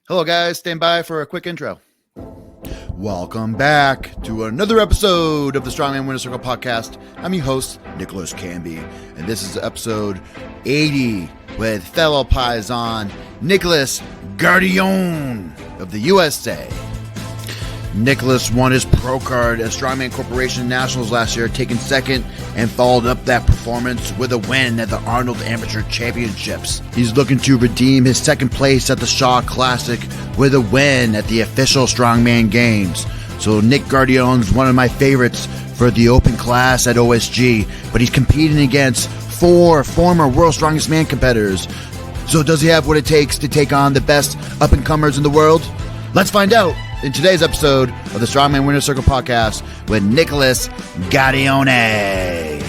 Hello, guys. Stand by for a quick intro. Welcome back to another episode of the Strongman Winner Circle podcast. I'm your host, Nicholas Canby, and this is episode 80 with fellow paisan Nicholas Guardione of the USA. Nicholas won his pro card at Strongman Corporation Nationals last year, taking second, and followed up that performance with a win at the Arnold Amateur Championships. He's looking to redeem his second place at the Shaw Classic with a win at the official Strongman Games. So Nick Guadione's one of my favorites for the open class at OSG, but he's competing against 4 former World's Strongest Man competitors. So does he have what it takes to take on the best up-and-comers in the world? Let's find out in today's episode of the Strongman Winner Circle podcast with Nicholas Guadione.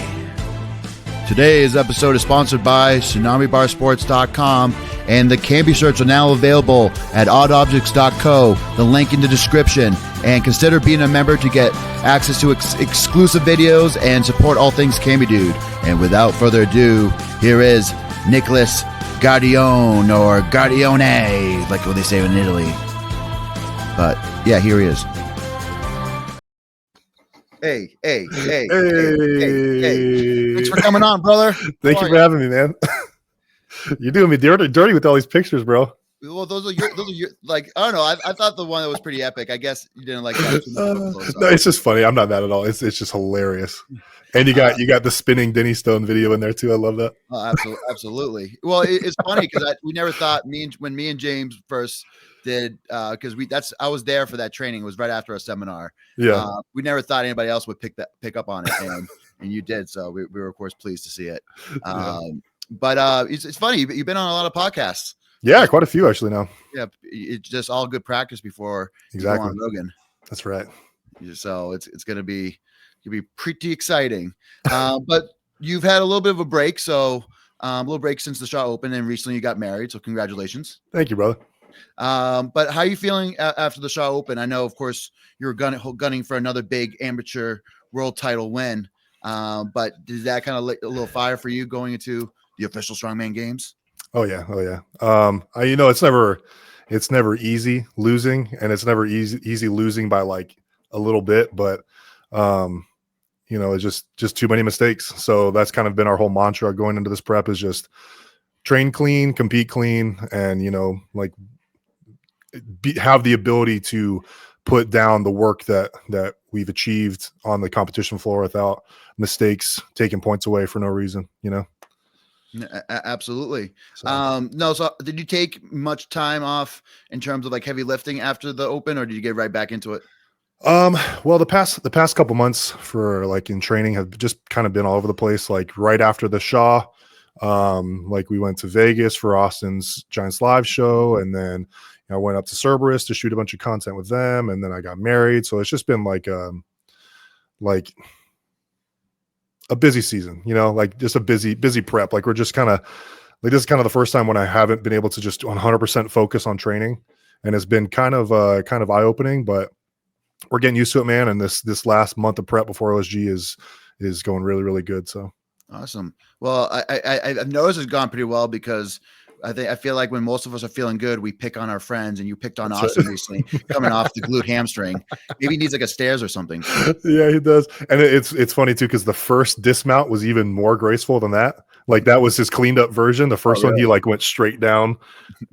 Today's episode is sponsored by TsunamiBarSports.com, and the Canby shirts are now available at oddobjects.co, the link in the description. And consider being a member to get access to exclusive videos and support all things Canby Dude. And without further ado, here is Nicholas Guadione, or Guardione, like what they say in Italy. But yeah, here he is. Hey. Thanks for coming on, brother. Thank you for having me, man. You're doing me dirty with all these pictures, bro. Well, those are your like, I don't know. I thought the one that was pretty epic. I guess you didn't like that too much. No, it's just funny. I'm not mad at all. It's just hilarious. And you got the spinning Denny Stone video in there too. I love that. Absolutely. Well, it's funny because we never thought when me and James first did, because I was there for that training. It was right after a seminar. Yeah. We never thought anybody else would pick up on it, and you did. So we were of course pleased to see it. But it's funny. You've been on a lot of podcasts. Yeah, quite a few actually now. Yeah, it's just all good practice before exactly you go on Rogan. That's right. So it's gonna be pretty exciting. But you've had a little bit of a break, so a little break since the Shaw Open, and recently you got married. So congratulations. Thank you, brother. But how are you feeling after the Shaw Open? I know, of course, you were gunning for another big amateur world title win. But did that kind of lit a little fire for you going into the official Strongman Games? Oh yeah. It's never easy losing, and it's never easy losing by like a little bit, but it's just too many mistakes. So that's kind of been our whole mantra going into this prep, is just train clean, compete clean, and have the ability to put down the work that we've achieved on the competition floor without mistakes taking points away for no reason, Absolutely. So. No. So did you take much time off in terms of like heavy lifting after the Open, or did you get right back into it? Well, the past couple months for like in training have just kind of been all over the place. Like right after the Shaw, like we went to Vegas for Austin's Giants live show, and then I went up to Cerberus to shoot a bunch of content with them, and then I got married. So it's just been like a busy season, like just a busy prep. Like we're just kind of like, this is kind of the first time when I haven't been able to just 100% focus on training, and it's been kind of eye-opening, but we're getting used to it, man. And this last month of prep before OSG is going really, really good. So awesome. Well, I've noticed it's gone pretty well, because I feel like when most of us are feeling good, we pick on our friends, and you picked on Austin recently, coming off the glute hamstring. Maybe he needs like a stairs or something. Yeah, he does. And it's funny too, because the first dismount was even more graceful than that. Like that was his cleaned up version. The first one, he like went straight down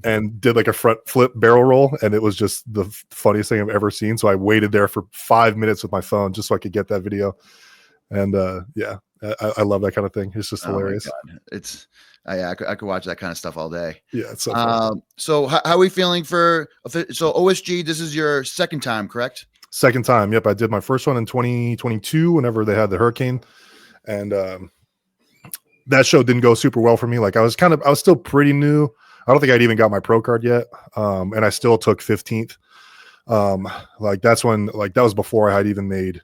and did like a front flip barrel roll, and it was just the funniest thing I've ever seen. So I waited there for 5 minutes with my phone just so I could get that video. And I love that kind of thing. It's just hilarious. It's I could watch that kind of stuff all day. Yeah, it's so fun. So how are we feeling so OSG? This is your second time, correct? Second time. Yep, I did my first one in 2022 whenever they had the hurricane, and that show didn't go super well for me. Like I was still pretty new. I don't think I'd even got my pro card yet, and I still took 15th. Like that's when, like that was before I had even made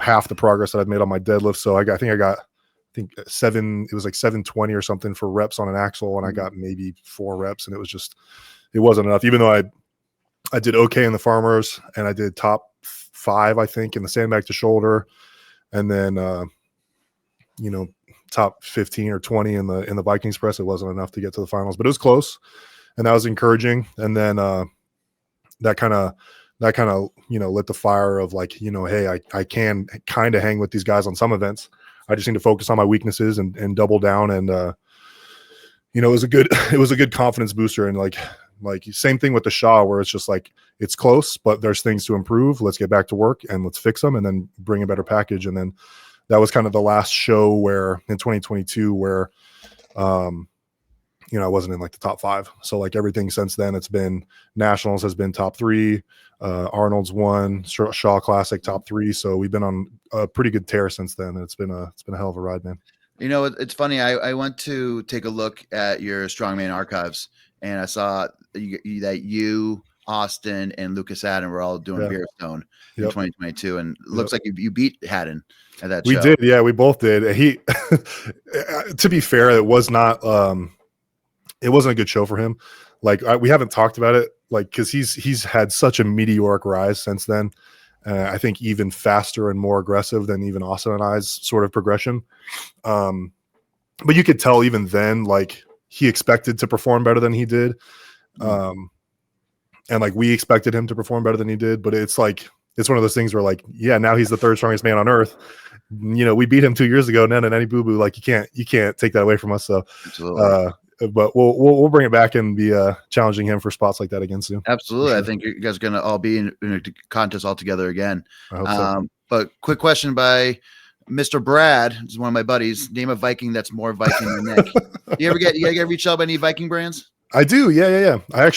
half the progress that I'd made on my deadlift. So I think it was like 720 or something for reps on an axle, and I got maybe 4 reps, and it wasn't enough. Even though I did okay in the farmers, and I did top 5, I think, in the sandbag to shoulder, and then top 15 or 20 in the Vikings press. It wasn't enough to get to the finals, but it was close. and that was encouraging. And then that kind of lit the fire of like, hey, I can kind of hang with these guys on some events. I just need to focus on my weaknesses and double down. And it was a good confidence booster. And like same thing with the Shaw, where it's just like, it's close, but there's things to improve. Let's get back to work and let's fix them and then bring a better package. And then that was kind of the last show where in 2022 where I wasn't in like the top 5. So like everything since then, it's been nationals has been top 3, Arnold's won, Shaw Classic top 3. So we've been on a pretty good tear since then. And it's been a hell of a ride, man. It's funny. I went to take a look at your Strongman archives, and I saw that you, Austin, and Lucas Haddon were all doing Beer Stone in 2022, and it looks like you beat Haddon at that show. We did, yeah, we both did. He, to be fair, it was not. It wasn't a good show for him. Like we haven't talked about it, like because he's had such a meteoric rise since then. I think even faster and more aggressive than even Austin and I's sort of progression. But you could tell even then, like he expected to perform better than he did. And like we expected him to perform better than he did, but it's like, it's one of those things where like, yeah, now he's the 3rd strongest man on earth. We beat him 2 years ago, and any boo-boo, like you can't take that away from us. So, but we'll bring it back and be challenging him for spots like that again soon. Absolutely. Sure. I think you guys are going to all be in a contest all together again. I hope so. But quick question by Mr. Brad, this is one of my buddies. Name a Viking that's more Viking than Nick. You ever get reached out by any Viking brands? I do. Yeah. I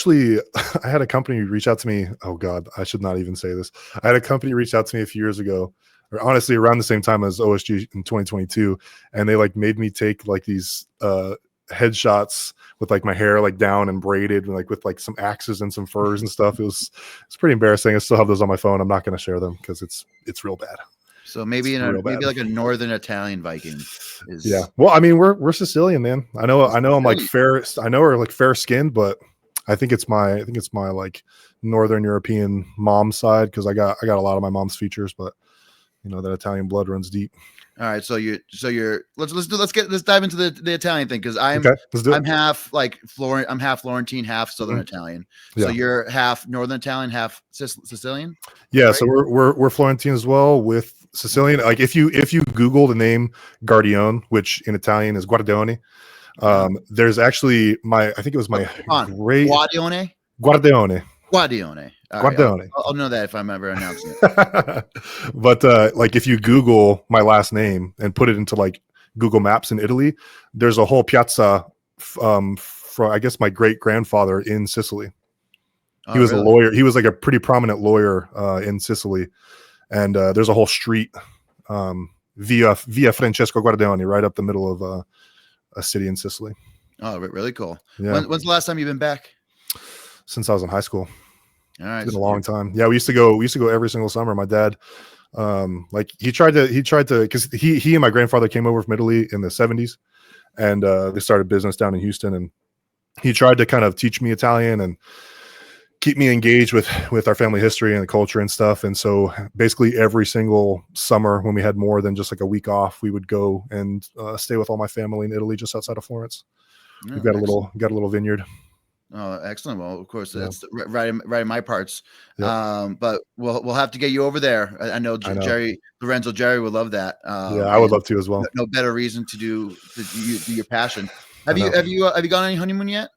had a company reach out to me. Oh God, I should not even say this. I had a company reach out to me a few years ago, or honestly around the same time as OSG in 2022. And they like made me take like these headshots with like my hair like down and braided and like with like some axes and some furs and stuff. It's pretty embarrassing. I still have those on my phone. I'm not going to share them because it's real bad. So maybe like a northern Italian Viking is. Yeah. Well, I mean, we're Sicilian, man. I know I'm like fair. I know we're like fair skinned, but I think it's my like Northern European mom side, because I got a lot of my mom's features, but that Italian blood runs deep. All right, so you're let's dive into the Italian thing, because I'm half like I'm half Florentine, half Southern Italian. So you're half Northern Italian, half Sicilian. Yeah, right? So we're Florentine as well with Sicilian. Like if you Google the name Guardione, which in Italian is Guardione, there's actually I think it was my great Guardione. Guardione. I'll know that if I'm ever announcing it. But like if you Google my last name and put it into like Google Maps in Italy, there's a whole piazza from I guess my great grandfather in Sicily. He was a lawyer. He was like a pretty prominent lawyer in Sicily, and there's a whole street, Via Francesco Guardione, right up the middle of a city in Sicily. Oh, really cool. Yeah. When's the last time you've been back? Since I was in high school. All right. It's been a long time. Yeah, we used to go every single summer. My dad, like he tried to, because he and my grandfather came over from Italy in the 70s, and they started business down in Houston, and he tried to kind of teach me Italian and keep me engaged with our family history and the culture and stuff. And so basically every single summer when we had more than just like a week off, we would go and stay with all my family in Italy, just outside of Florence. We've got a little vineyard. Oh, excellent. Well, of course, that's right in my parts. Yep. But we'll have to get you over there. I know Jerry Lorenzo would love that. I would love to as well. No better reason to do your passion. Have you gone on any honeymoon yet?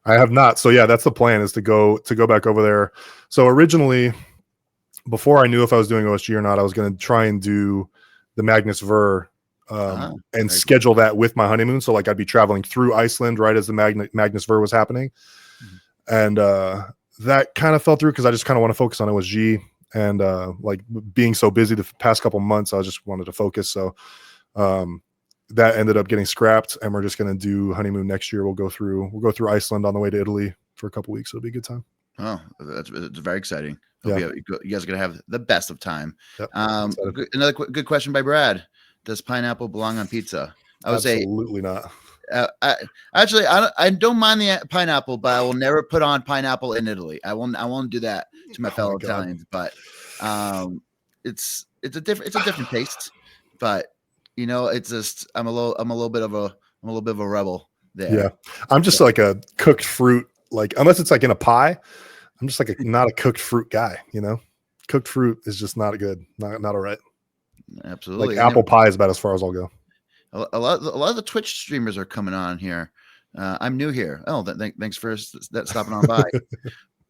I have not. So yeah, that's the plan, is to go back over there. So originally, before I knew if I was doing OSG or not, I was going to try and do the Magnus Ver and schedule that with my honeymoon. So like I'd be traveling through Iceland right as the Magnus Ver was happening. And that kind of fell through because I just kind of want to focus on OSG, and like being so busy the past couple months, I just wanted to focus. So that ended up getting scrapped, and we're just going to do honeymoon next year. We'll go through Iceland on the way to Italy for a couple weeks. It'll be a good time. Oh, it's very exciting. Yeah. You guys are going to have the best of time. Yep. Another good question by Brad. Does pineapple belong on pizza? I would say absolutely not. I don't mind the pineapple, but I will never put on pineapple in Italy. I won't do that to my fellow Italians. But it's a different taste. But it's just I'm a little bit of a rebel there. Yeah, I'm just like a cooked fruit like unless it's like in a pie, I'm just like not a cooked fruit guy, you know. Cooked fruit is just not good, not all right. Absolutely. Like apple pie is about as far as I'll go. A lot of the Twitch streamers are coming on here. I'm new here. Oh, thanks for stopping on by.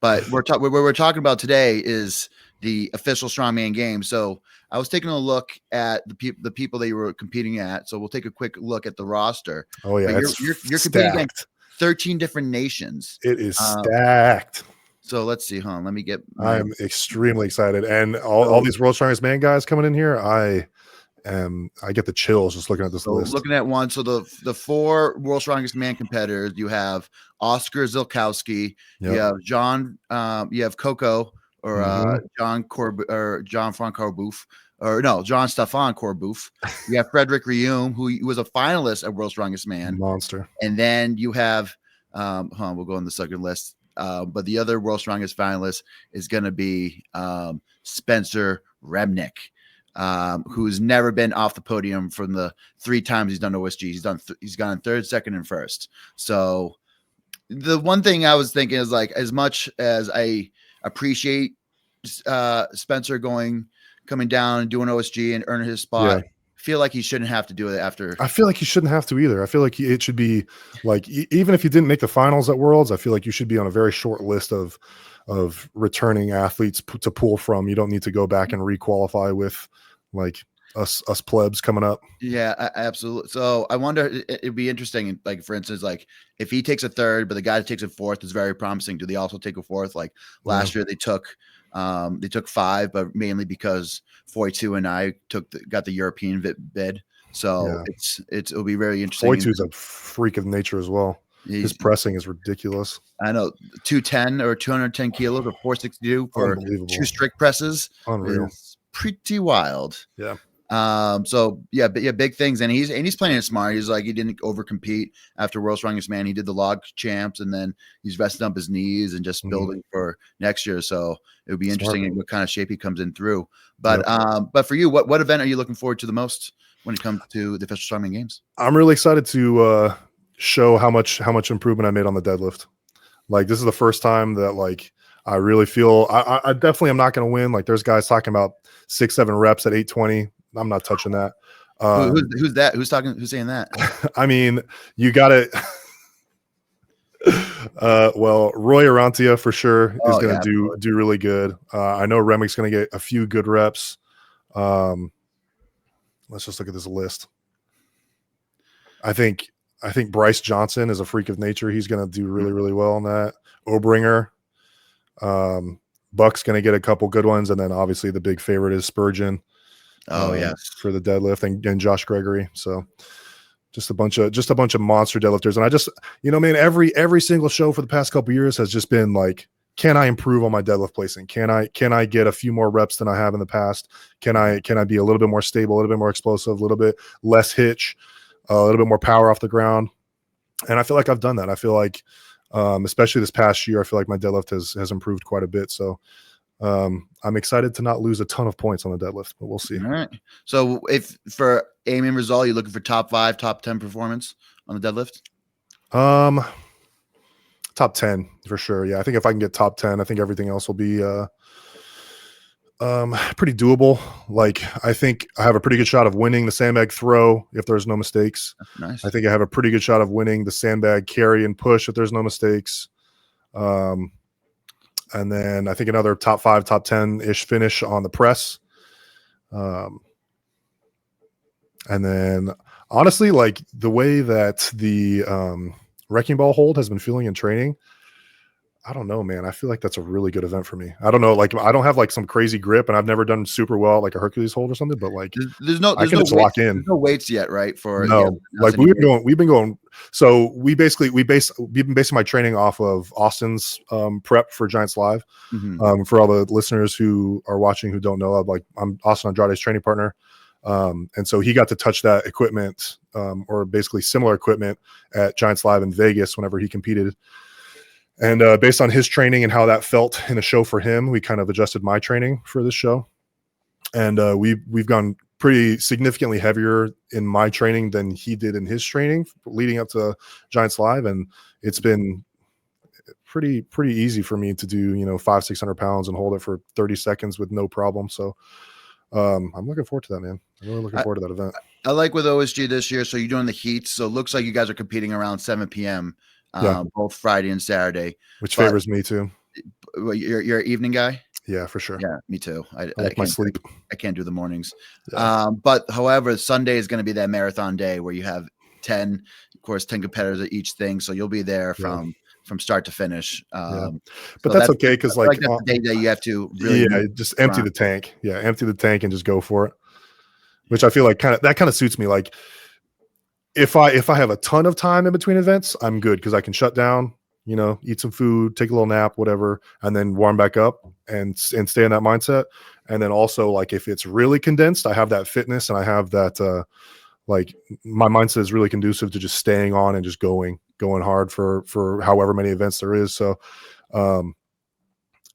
But what we're talking about today is the official Strongman game. So I was taking a look at the people that you were competing at. So we'll take a quick look at the roster. Oh yeah, but you're competing against 13 different nations. It is stacked. So let's see, Let me get. I'm extremely excited, and all these World's Strongest Man guys coming in here. I get the chills just looking at this list. Looking at one, so the 4 World's Strongest Man competitors, you have Oscar Zilkowski, you have John, you have Coco or John Stefan Corbouf. You have Frederick Rieume, who was a finalist at World's Strongest Man, monster, and then you have we'll go on the second list. But the other World's Strongest finalist is going to be Spencer Remnick. Who's never been off the podium from the 3 times he's done OSG. He's gone 3rd, 2nd, and 1st. So the one thing I was thinking is like, as much as I appreciate Spencer coming down and doing OSG and earning his spot, I feel like he shouldn't have to do it after. I feel like he shouldn't have to either. I feel like it should be like, even if you didn't make the finals at Worlds, I feel like you should be on a very short list of returning athletes to pull from. You don't need to go back and requalify with like us plebs coming up. Yeah, absolutely. So I wonder, it'd be interesting, like for instance, like if he takes a 3rd, but the guy that takes a 4th is very promising. Do they also take a 4th? Like last year they took 5, but mainly because 42 and I got the European bid. So it'll be very interesting. 42 is a freak of nature as well. His pressing is ridiculous. I know, 210 or 210 kilos or 462 for 2 strict presses. Unreal. Pretty wild. Yeah. So big things, and he's playing it smart. He's like, he didn't overcompete after World's Strongest Man. He did the log champs, and then he's resting up his knees and just building for next year. So it would be interesting in what kind of shape he comes in through. But but for you, what event are you looking forward to the most when it comes to the official Strongman games? I'm really excited to show how much improvement I made on the deadlift. Like, this is the first time that like I really feel I definitely am not going to win. Like, there's guys talking about 6-7 reps at 820. I'm not touching that. Who's that? Who's saying that? I mean, you got to. Well, Roy Arantia for sure is going to do really good. I know Remnick's going to get a few good reps. Let's just look at this list. I think Bryce Johnson is a freak of nature. He's going to do really, really well on that. Obringer, Buck's going to get a couple good ones, and then obviously the big favorite is Spurgeon. For the deadlift, and Josh Gregory. So just a bunch of monster deadlifters. And I just, man, every single show for the past couple of years has just been like, can I improve on my deadlift placing? Can I get a few more reps than I have in the past? Can I be a little bit more stable, a little bit more explosive, a little bit less hitch, a little bit more power off the ground? And I feel like I've done that. I feel like, especially this past year, I feel like my deadlift has improved quite a bit. So I'm excited to not lose a ton of points on the deadlift, but we'll see. All right. So if for aiming result, you're looking for top 5, top 10 performance on the deadlift? Top 10 for sure. Yeah. I think if I can get top 10, I think everything else will be pretty doable. Like, I think I have a pretty good shot of winning the sandbag throw if there's no mistakes. Nice. I think I have a pretty good shot of winning the sandbag carry and push if there's no mistakes. And then I think another top 5, top 10-ish finish on the press. And then honestly, like the way that the wrecking ball hold has been feeling in training, I don't know, man. I feel like that's a really good event for me. I don't know. Like, I don't have like some crazy grip, and I've never done super well like a Hercules hold or something, but like there's no lock in. There's no weights yet, right? Like we've been going. So we've been basing my training off of Austin's prep for Giants Live. For all the listeners who are watching who don't know, I'm Austin Andrade's training partner. And so he got to touch that equipment, or basically similar equipment at Giants Live in Vegas whenever he competed. And based on his training and how that felt in a show for him, we kind of adjusted my training for this show. And we've gone pretty significantly heavier in my training than he did in his training leading up to Giants Live. And it's been pretty easy for me to do, 500-600 pounds and hold it for 30 seconds with no problem. So I'm looking forward to that, man. I'm really looking forward to that event. I like with OSG this year. So you're doing the heats. So it looks like you guys are competing around 7 p.m. Both Friday and Saturday, which favors me too. You're an evening guy. Yeah, for sure. Yeah, me too. I like my sleep. I can't do the mornings. Yeah. But however, Sunday is going to be that marathon day where you have 10 competitors at each thing. So you'll be there from start to finish. But so that's okay because like that's the day that you have to really just empty the tank. Yeah, empty the tank and just go for it. Which I feel like kind of suits me. Like if I have a ton of time in between events, I'm good because I can shut down, eat some food, take a little nap, whatever, and then warm back up and stay in that mindset. And then also, like, if it's really condensed, I have that fitness and I have that like my mindset is really conducive to just staying on and just going hard for however many events there is. So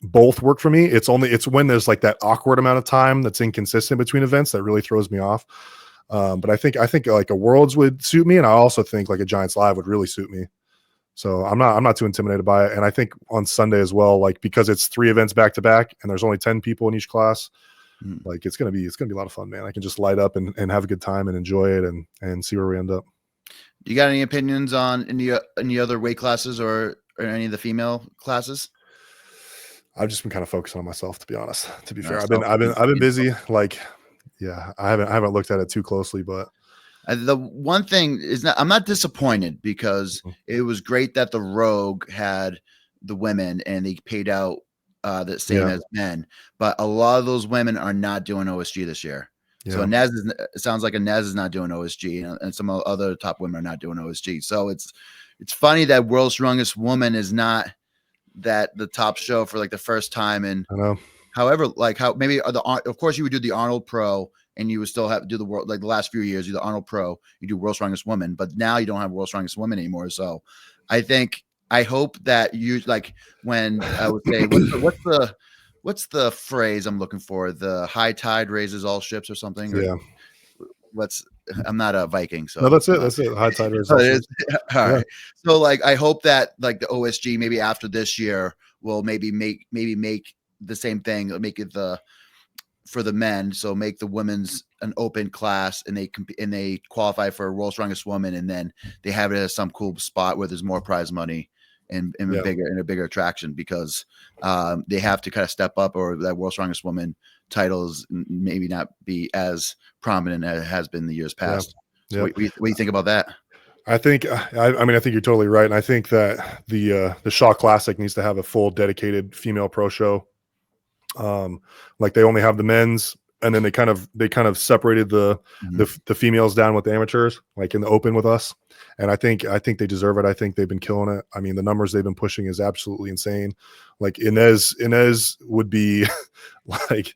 both work for me. It's when there's like that awkward amount of time that's inconsistent between events that really throws me off. But I think like a Worlds would suit me, and I also think like a Giants Live would really suit me. So I'm not too intimidated by it. And I think on Sunday as well, like because it's 3 events back to back and there's only 10 people in each class, like it's gonna be a lot of fun, man. I can just light up and have a good time and enjoy it and see where we end up. You got any opinions on any other weight classes or any of the female classes? I've just been kind of focusing on myself, to be honest. To be fair, I've been busy. Like, yeah, I haven't looked at it too closely, but the one thing is I'm not disappointed because it was great that the Rogue had the women and they paid out the same as men, but a lot of those women are not doing OSG this year. Yeah. So it sounds like Inez is not doing OSG, and some other top women are not doing OSG. So it's funny that World's Strongest Woman is not the top show for like the first time. And I know. However, like how maybe of course you would do the Arnold Pro and you would still have to do the world, like the last few years, you do the Arnold Pro, you do World's Strongest Woman, but now you don't have World's Strongest Woman anymore. So I hope that you like when I would say what's the phrase I'm looking for? The high tide raises all ships or something. Yeah. I'm not a Viking, so no, that's it. That's it. High tide raises all ships. All right. So like I hope that like the OSG maybe after this year will maybe make the same thing, make it for the men. So make the women's an open class and they qualify for World's Strongest Woman, and then they have it as some cool spot where there's more prize money and a bigger attraction because they have to kind of step up, or that World's Strongest Woman titles maybe not be as prominent as it has been the years past. So what do you think about that? I think I mean I think you're totally right, and I think that the Shaw Classic needs to have a full dedicated female pro show. Like they only have the men's, and then they kind of separated the females down with the amateurs, like in the open with us. And I think they deserve it. I think they've been killing it. I mean, the numbers they've been pushing is absolutely insane. Like Inez would be like,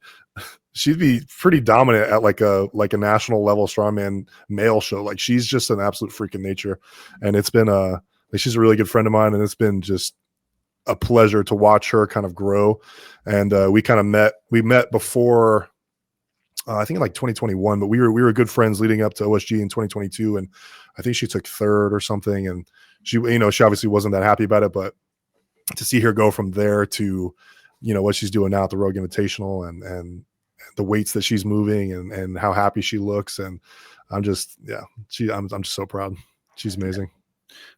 she'd be pretty dominant at like a national level strongman male show. Like she's just an absolute freak in nature. And it's been she's a really good friend of mine, and it's been just a pleasure to watch her kind of grow. And we met before I think in like 2021, but we were good friends leading up to OSG in 2022. And I think she took 3rd or something. And she obviously wasn't that happy about it, but to see her go from there to, what she's doing now at the Rogue Invitational and the weights that she's moving and how happy she looks. And I'm just so proud. She's amazing.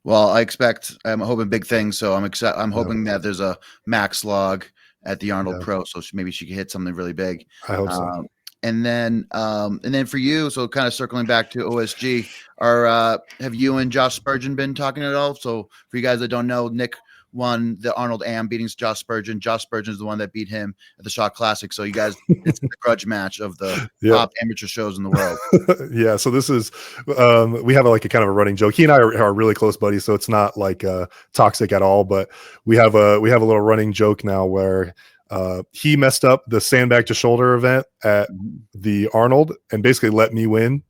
Well, I'm hoping big things. So I'm hoping that there's a max log at the Arnold Pro. So maybe she can hit something really big. I hope so. And then for you, so kind of circling back to OSG, have you and Josh Spurgeon been talking at all? So for you guys that don't know, Nick won the Arnold Am, beating Josh Spurgeon. Josh Spurgeon is the one that beat him at the Shaw Classic. So you guys, it's the grudge match of the top amateur shows in the world. Yeah. So this is, we have like a kind of a running joke. He and I are really close buddies, so it's not like toxic at all. But we have a little running joke now where he messed up the sandbag to shoulder event at the Arnold and basically let me win.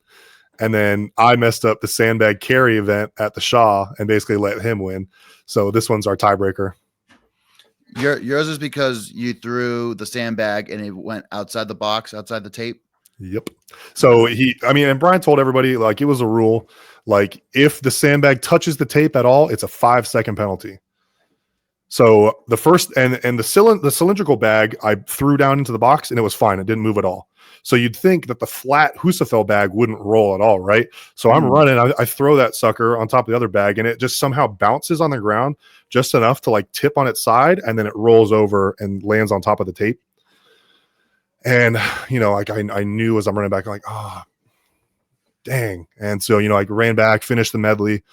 And then I messed up the sandbag carry event at the Shaw and basically let him win. So this one's our tiebreaker. Yours is because you threw the sandbag and it went outside the box, outside the tape. Yep. So and Brian told everybody, like, it was a rule. Like, if the sandbag touches the tape at all, it's a 5-second penalty. So the first and the cylindrical bag I threw down into the box and it was fine. It didn't move at all. So you'd think that the flat Husafell bag wouldn't roll at all, right? So I'm running, I throw that sucker on top of the other bag and it just somehow bounces on the ground just enough to like tip on its side, and then it rolls over and lands on top of the tape. And, you know, like I knew as I'm running back, I'm like, oh, dang. And so, you know, I ran back, finished the medley,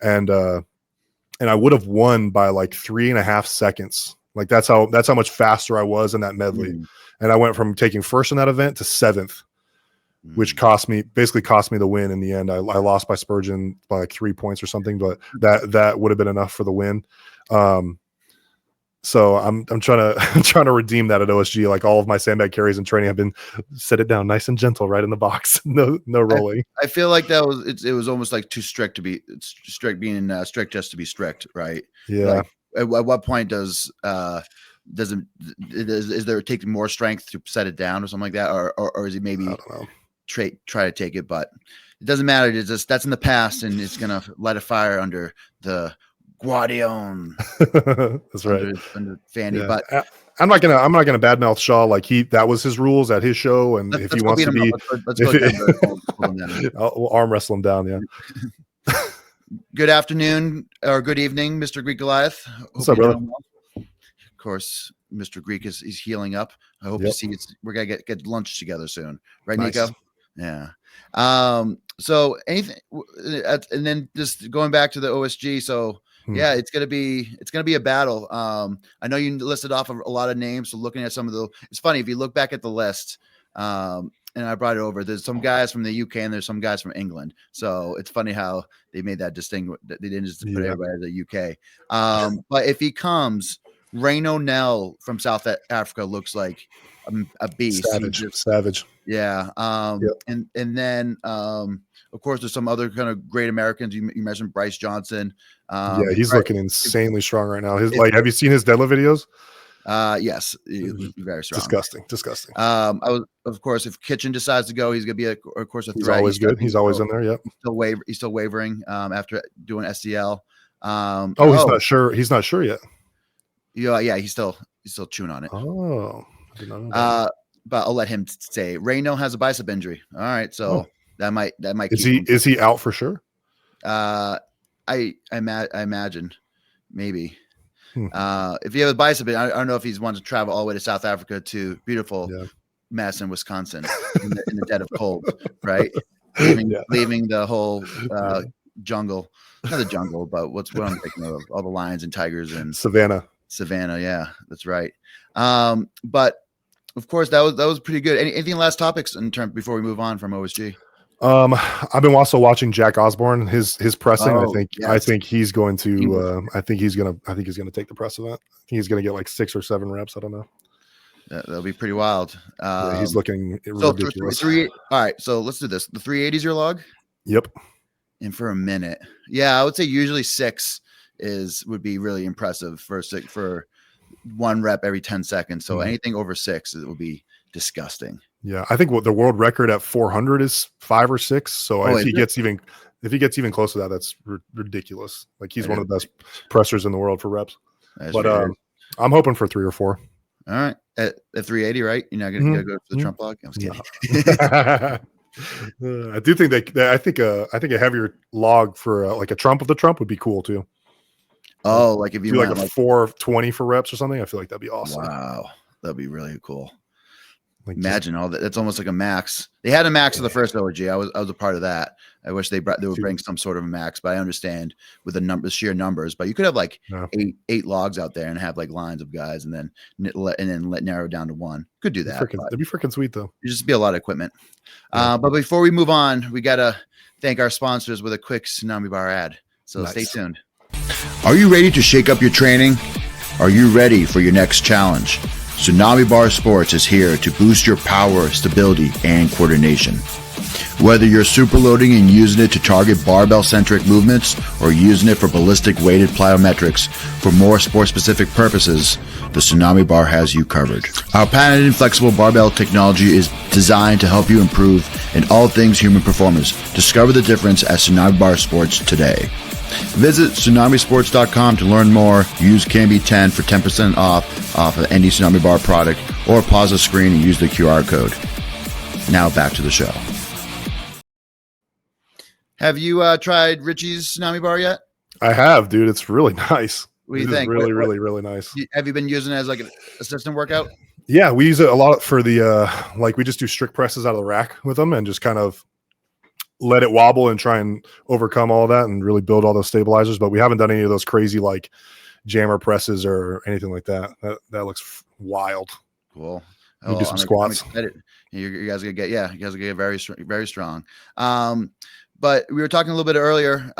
and I would have won by like 3.5 seconds. Like that's how much faster I was in that medley. And I went from taking first in that event to 7th, which basically cost me the win in the end. I lost by Spurgeon by like 3 points or something, but that would have been enough for the win. So I'm trying to redeem that at OSG. Like all of my sandbag carries in training have been set it down nice and gentle right in the box. No rolling. I feel like it was almost like too strict to be strict, being strict just to be strict, right? Yeah. Like, at what point is there taking more strength to set it down or something like that, or is he maybe try to take it? But it doesn't matter. It's just that's in the past, and it's gonna light a fire under the Guardione. That's right. Under Fanny, yeah. But I'm not gonna badmouth Shaw. Like that was his rules at his show, and if he wants to be, let's go I'll arm wrestle him down. Yeah. Good afternoon or good evening, Mr. Greek Goliath. What's up, brother? Of course, Mr. Greek he's healing up. I hope to see we're gonna get lunch together soon, right, nice. Nico? Yeah. So anything, and then just going back to the OSG. So yeah, it's gonna be a battle. I know you listed off a lot of names. So looking at some of it's funny if you look back at the list. And I brought it over. There's some guys from the UK and there's some guys from England. So it's funny how they made that distinction. They didn't just put everybody as the UK. But if he comes, Rayno Nell from South Africa looks like a beast. Savage. Yeah. And then of course there's some other kind of great Americans. You mentioned Bryce Johnson. Yeah, he's looking insanely strong right now. Have you seen his deadlift videos? Yes, very strong. Disgusting. Of course, if Kitchen decides to go, he's gonna be of course a threat. He's always good. He's always in there. Yep. He's still wavering after doing SCL. He's not sure. He's not sure yet. Yeah, he's still chewing on it. Oh, I did not know that. But I'll let him say. Rayno has a bicep injury. All right, so that might. Is he out for sure? I imagine maybe. If you have a bicep, I don't know if he's wanted to travel all the way to South Africa to beautiful Madison, Wisconsin in the dead of cold, right? Leaving the whole jungle, not the jungle, but what I'm thinking of, all the lions and tigers and Savannah. Yeah, that's right. But of course that was pretty good. Anything last topics in terms before we move on from OSG? I've been also watching Jack Osborne, his pressing. I think he's going to I think he's gonna take the press event. I think he's gonna get like 6 or 7 reps. I don't know. That'll be pretty wild. He's looking ridiculous. All right, so let's do this. The 380s your log? Yep. And for a minute. Yeah, I would say usually 6 would be really impressive for 1 rep every 10 seconds. So anything over 6 it would be disgusting. Yeah, I think the world record at 400 is 5 or 6. So if he gets even close to that, that's ridiculous. Like he's one of the best pressers in the world for reps. I'm hoping for 3 or 4. All right, at 380, right? You're not going to go to the Trump log. I was kidding. I do think I think a heavier log for like a Trump of the Trump would be cool too. Oh, like if you do like a 420 for reps or something, I feel like that'd be awesome. Wow, that'd be really cool. Like imagine all that. That's almost like a max. They had a max of the first OG. I was a part of that. I wish they would bring some sort of a max, but I understand with the sheer numbers. But you could have like 8 logs out there and have like lines of guys, and then let narrow down to 1. Could do that. That'd be freaking sweet though. It'd just be a lot of equipment. But before we move on, we gotta thank our sponsors with a quick Tsunami Bar ad. So Stay tuned. Are you ready to shake up your training? Are you ready for your next challenge? Tsunami Bar Sports is here to boost your power, stability, and coordination. Whether you're superloading and using it to target barbell-centric movements or using it for ballistic weighted plyometrics for more sport-specific purposes, the Tsunami Bar has you covered. Our patented flexible barbell technology is designed to help you improve in all things human performance. Discover the difference at Tsunami Bar Sports today. Visit tsunamisports.com to learn more. Use CANBY10 for 10% off of any Tsunami Bar product, or pause the screen and use the QR code. Now back to the show. Have you tried Richie's Tsunami Bar yet? I have, dude. It's really nice. What do you It is think? really nice. Have you been using it as like an assistant workout? Yeah, we use it a lot for the like we just do strict presses out of the rack with them and just kind of let it wobble and try and overcome all that and really build all those stabilizers. But we haven't done any of those crazy like jammer presses or anything like that. That looks wild. Cool. We do some squats. You guys are gonna get very strong. But we were talking a little bit earlier.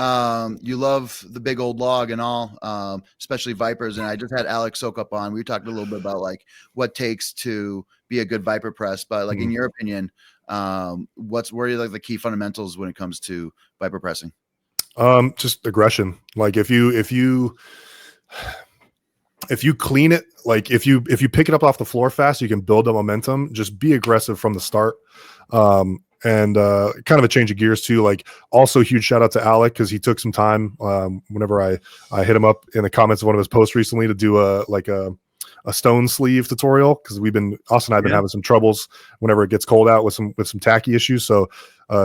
You love the big old log and all, especially Vipers. And I just had Alex Soak up on. We talked a little bit about like what takes to be a good Viper press. But like in your opinion, what are like the key fundamentals when it comes to Viper pressing? Just aggression. Like if you clean it, like if you pick it up off the floor fast, you can build up momentum. Just be aggressive from the start. And kind of a change of gears too. Like also huge shout out to Alec because he took some time whenever I hit him up in the comments of one of his posts recently to do a stone sleeve tutorial because Austin and I have been having some troubles whenever it gets cold out with some tacky issues. So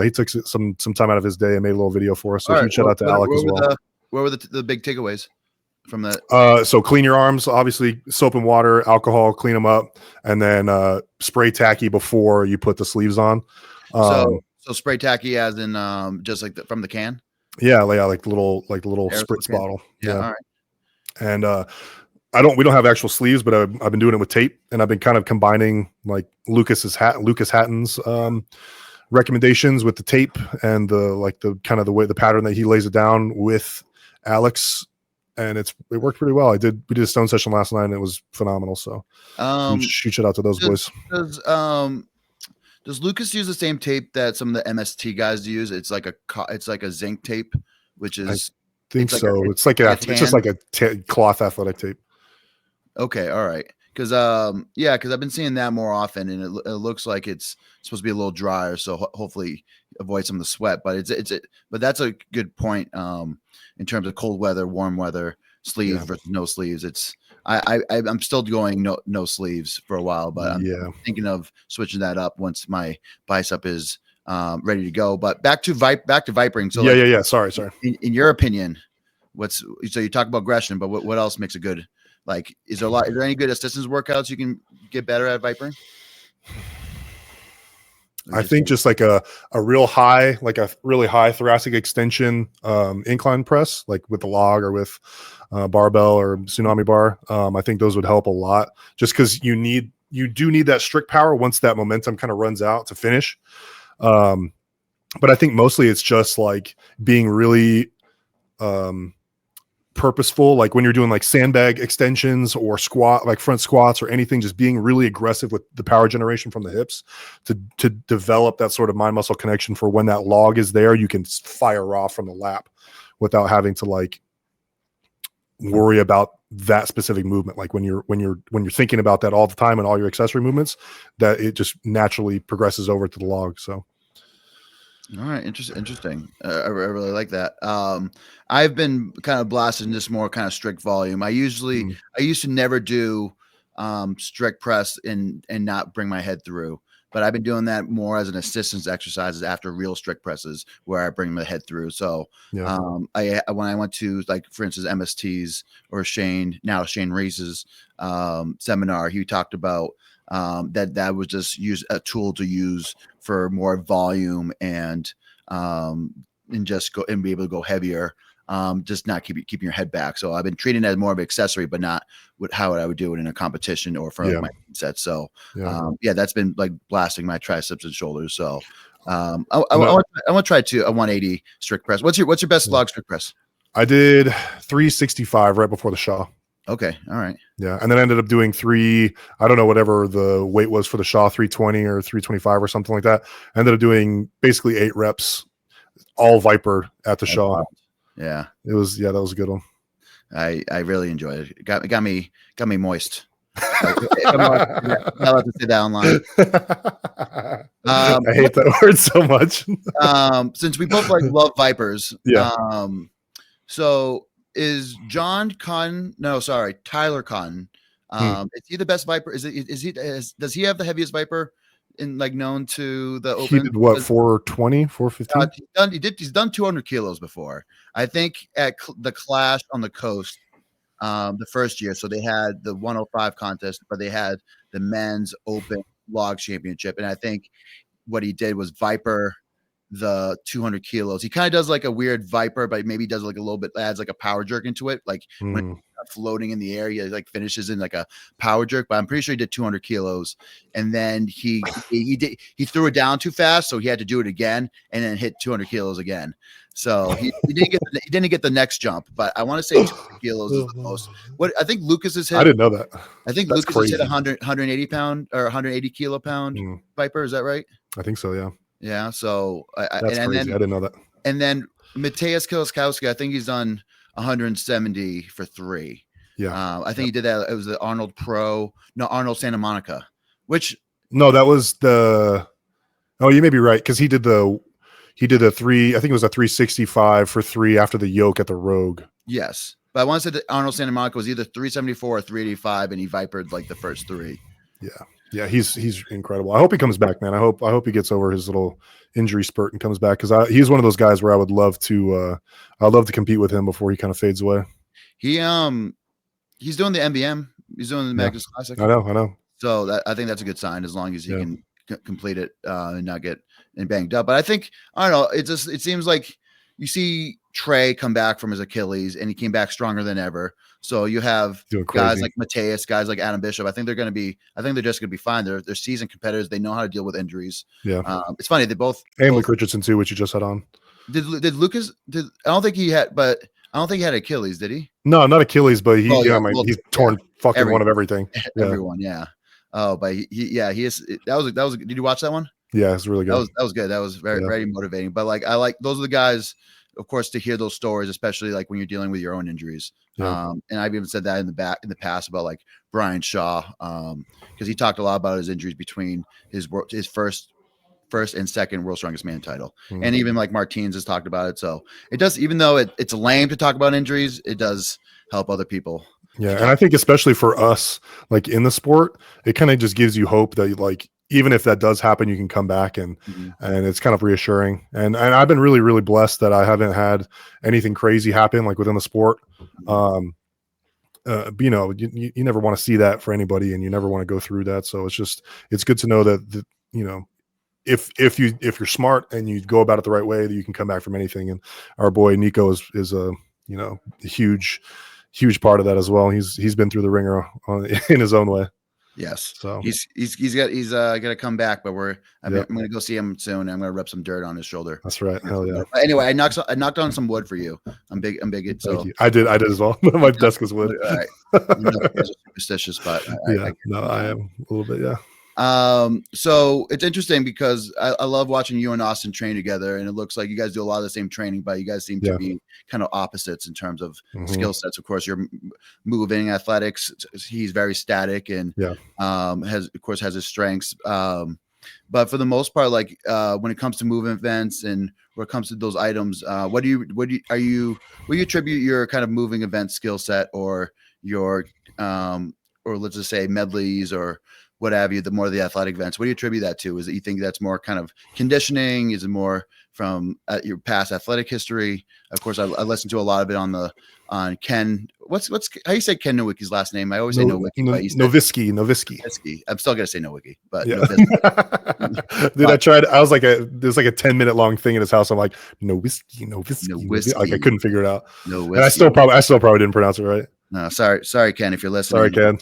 he took some time out of his day and made a little video for us. So huge shout out to Alec as well. What were the big takeaways from that? So clean your arms, obviously soap and water, alcohol, clean them up, and then spray tacky before you put the sleeves on. So spray tacky as in just like from the can? Yeah, like the little spritz bottle. Yeah. All right. And we don't have actual sleeves, but I've been doing it with tape, and I've been kind of combining like Lucas Hatton's recommendations with the tape and the kind of the way the pattern that he lays it down with Alex, and it worked pretty well. We did a stone session last night and it was phenomenal. So shoot shout out to those boys. Does Lucas use the same tape that some of the MST guys use? It's like a zinc tape, which is I think so. It's just like a cloth athletic tape. Okay, all right. Because I've been seeing that more often, and it looks like it's supposed to be a little drier, so hopefully avoid some of the sweat. But but that's a good point in terms of cold weather, warm weather, sleeves versus no sleeves. I'm still going no sleeves for a while, but I'm thinking of switching that up once my bicep is ready to go. But back to vipering. So Sorry. In your opinion, so you talk about aggression, but what else makes it good? Like, is there any good assistance workouts you can get better at vipering? I think just like a really high thoracic extension incline press, like with the log or with barbell or Tsunami Bar. I think those would help a lot just because you do need that strict power once that momentum kind of runs out to finish. But I think mostly it's just like being really purposeful, like when you're doing like sandbag extensions or front squats or anything, just being really aggressive with the power generation from the hips to develop that sort of mind muscle connection for when that log is there, you can fire off from the lap without having to like worry about that specific movement. Like when you're thinking about that all the time and all your accessory movements, that it just naturally progresses over to the log. So all right, interesting. I really like that. I've been kind of blasting this more kind of strict volume. I used to never do strict press and not bring my head through, but I've been doing that more as an assistance exercises after real strict presses where I bring my head through. So when I went to, like, for instance, MST's or Shane Reese's seminar, he talked about that was just a tool to use for more volume and just go and be able to go heavier, just not keeping your head back. So I've been treating it as more of an accessory, but not how I would do it in a competition or for my set. So that's been like blasting my triceps and shoulders. So I want to try a 180 strict press. What's your best log strict press? I did 365 right before the Shaw. Okay. All right. Yeah. And then I ended up doing I don't know, whatever the weight was for the Shaw, 320 or 325 or something like that. I ended up doing basically 8 reps, all Viper at the Shaw. Yeah. That was a good one. I really enjoyed it. It got me moist. I'm not allowed to say that online. I hate that word so much. Since we both love Vipers. Yeah. So is John Cotton? No, sorry, Tyler Cotton. Is he the best Viper? Does he have the heaviest Viper in like known to the He Open? did what, 420, 415? He's done 200 kilos before. I think at the Clash on the Coast, the first year. So they had the 105 contest, but they had the men's Open log championship. And I think what he did was Viper the 200 kilos. He kind of does like a weird Viper, but maybe does like a little bit, adds like a power jerk into it. Like when floating in the air, he like finishes in like a power jerk, but I'm pretty sure he did 200 kilos. And then he threw it down too fast. So he had to do it again and then hit 200 kilos again. So he didn't get the next jump, but I want to say 200 kilos is the most. What I think Lucas has hit. I didn't know that. I think Lucas has hit 180 pound or 180 kilopound Viper. Is that right? I think so. Yeah. Yeah. So that's crazy. I didn't know that. And then Mateusz Kieliszkowski, I think he's done 170 for 3. Yeah. I think he did that. It was the Arnold Santa Monica, which that was the. Oh, you may be right because he did a 3. I think it was a 365 for 3 after the yoke at the Rogue. Yes, but I want to say that Arnold Santa Monica was either 374 or 385, and he vipered like the first 3. Yeah, he's incredible. I hope he comes back, man. I hope he gets over his little injury spurt and comes back because he's one of those guys where I'd love to compete with him before he kind of fades away. He's doing the MBM. He's doing the Magnus Classic. I know. So I think that's a good sign as long as he can complete it and not get banged up. But I think I don't know. It seems like you see Trey come back from his Achilles and he came back stronger than ever. So you have guys like Mateusz, guys like Adam Bishop. I think they're just going to be fine. They're seasoned competitors. They know how to deal with injuries. Yeah. It's funny. They both Luke Richardson too, which you just had on. Did Lucas? I don't think he had, but I don't think he had Achilles. Did he? No, not Achilles, but he's torn fucking one of everything. Everyone. Yeah. Oh, but he is. That was. Did you watch that one? Yeah, it's really good. That was good. That was very motivating. But like, those are the guys, of course, to hear those stories, especially like when you're dealing with your own injuries. Yeah. And I've even said that in the past about like Brian Shaw, because he talked a lot about his injuries between his first and second World's Strongest Man title, and even like Martins has talked about it. So it does, even though it's lame to talk about injuries, it does help other people. Yeah, and I think especially for us, like in the sport, it kind of just gives you hope that like even if that does happen, you can come back and it's kind of reassuring. And I've been really, really blessed that I haven't had anything crazy happen like within the sport. But, you know, you never want to see that for anybody, and you never want to go through that. So it's good to know that you know, if you're smart and you go about it the right way, that you can come back from anything. And our boy Nico is a huge part of that as well. He's been through the ringer in his own way. Yes. So he's got to come back, but I'm going to go see him soon. And I'm going to rub some dirt on his shoulder. That's right. Hell yeah. But anyway, I knocked on some wood for you. I'm big. So I did as well. My desk is wood. All right. You know, superstitious, but I am a little bit. Yeah. So it's interesting because I love watching you and Austin train together, and it looks like you guys do a lot of the same training, but you guys seem to be kind of opposites in terms of skill sets. Of course, you're moving athletics. He's very static and has his strengths. But for the most part, like when it comes to movement events and when it comes to those items, what do you attribute your kind of moving event skill set or your or let's just say medleys or what have you, the more of the athletic events, what do you attribute that to? Is it you think that's more kind of conditioning? Is it more from your past athletic history? Of course, I listened to a lot of it on Ken. What's how you say Ken Nowicki's last name? I always say Nowicki. Nowitzki. I'm still gonna say Nowicki, but yeah. Dude, I tried. I was like there's like a 10-minute long thing in his house. I'm like Nowitzki. Like I couldn't figure it out. And I still probably didn't pronounce it right. No, sorry, Ken, if you're listening. Sorry, Ken.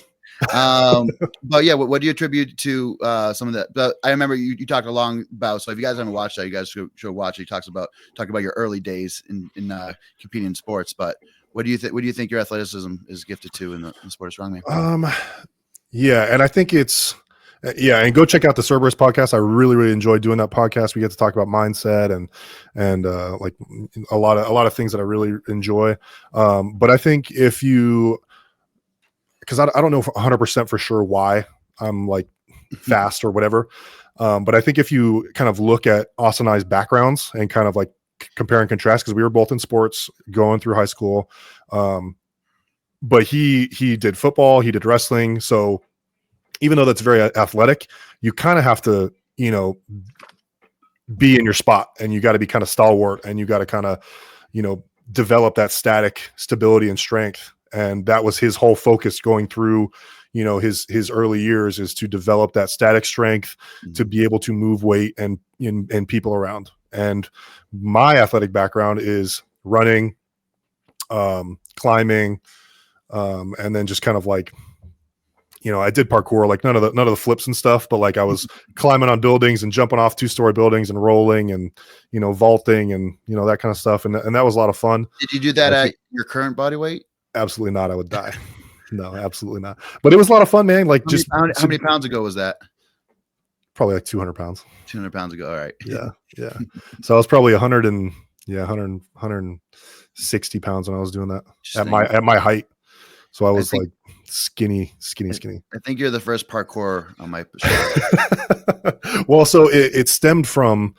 But yeah, what do you attribute to some of that? But I remember you talked a long about. So if you guys haven't watched that, you guys should watch it. He talking about your early days in competing in sports. But what do you think? What do you think your athleticism is gifted to in the sport of strongman? Yeah, and I think it's and go check out the Cerberus podcast. I really, really enjoyed doing that podcast. We get to talk about mindset and like a lot of things that I really enjoy. But I think if you because I don't know 100% for sure why I'm like fast or whatever. But I think if you kind of look at Austin and I's backgrounds and kind of like compare and contrast because we were both in sports going through high school. But he did football, he did wrestling. So even though that's very athletic, you kind of have to, you know, be in your spot, and you got to be kind of stalwart, and you got to kind of, you know, develop that static stability and strength. And that was his whole focus going through, you know, his early years, is to develop that static strength to be able to move weight and people around. And my athletic background is running, climbing, and then just kind of like, you know, I did parkour, like none of the flips and stuff, but like I was climbing on buildings and jumping off 2-story buildings and rolling and, you know, vaulting and, you know, that kind of stuff. And that was a lot of fun. Did you do that at your current body weight? Absolutely not. I would die. No, absolutely not. But it was a lot of fun, man. Like how many pounds ago was that? Probably like 200 pounds. 200 pounds ago. All right. Yeah. Yeah. So I was probably 160 pounds when I was doing that at my height. So I was like skinny. I think you're the first parkour on my show. Well, so it stemmed from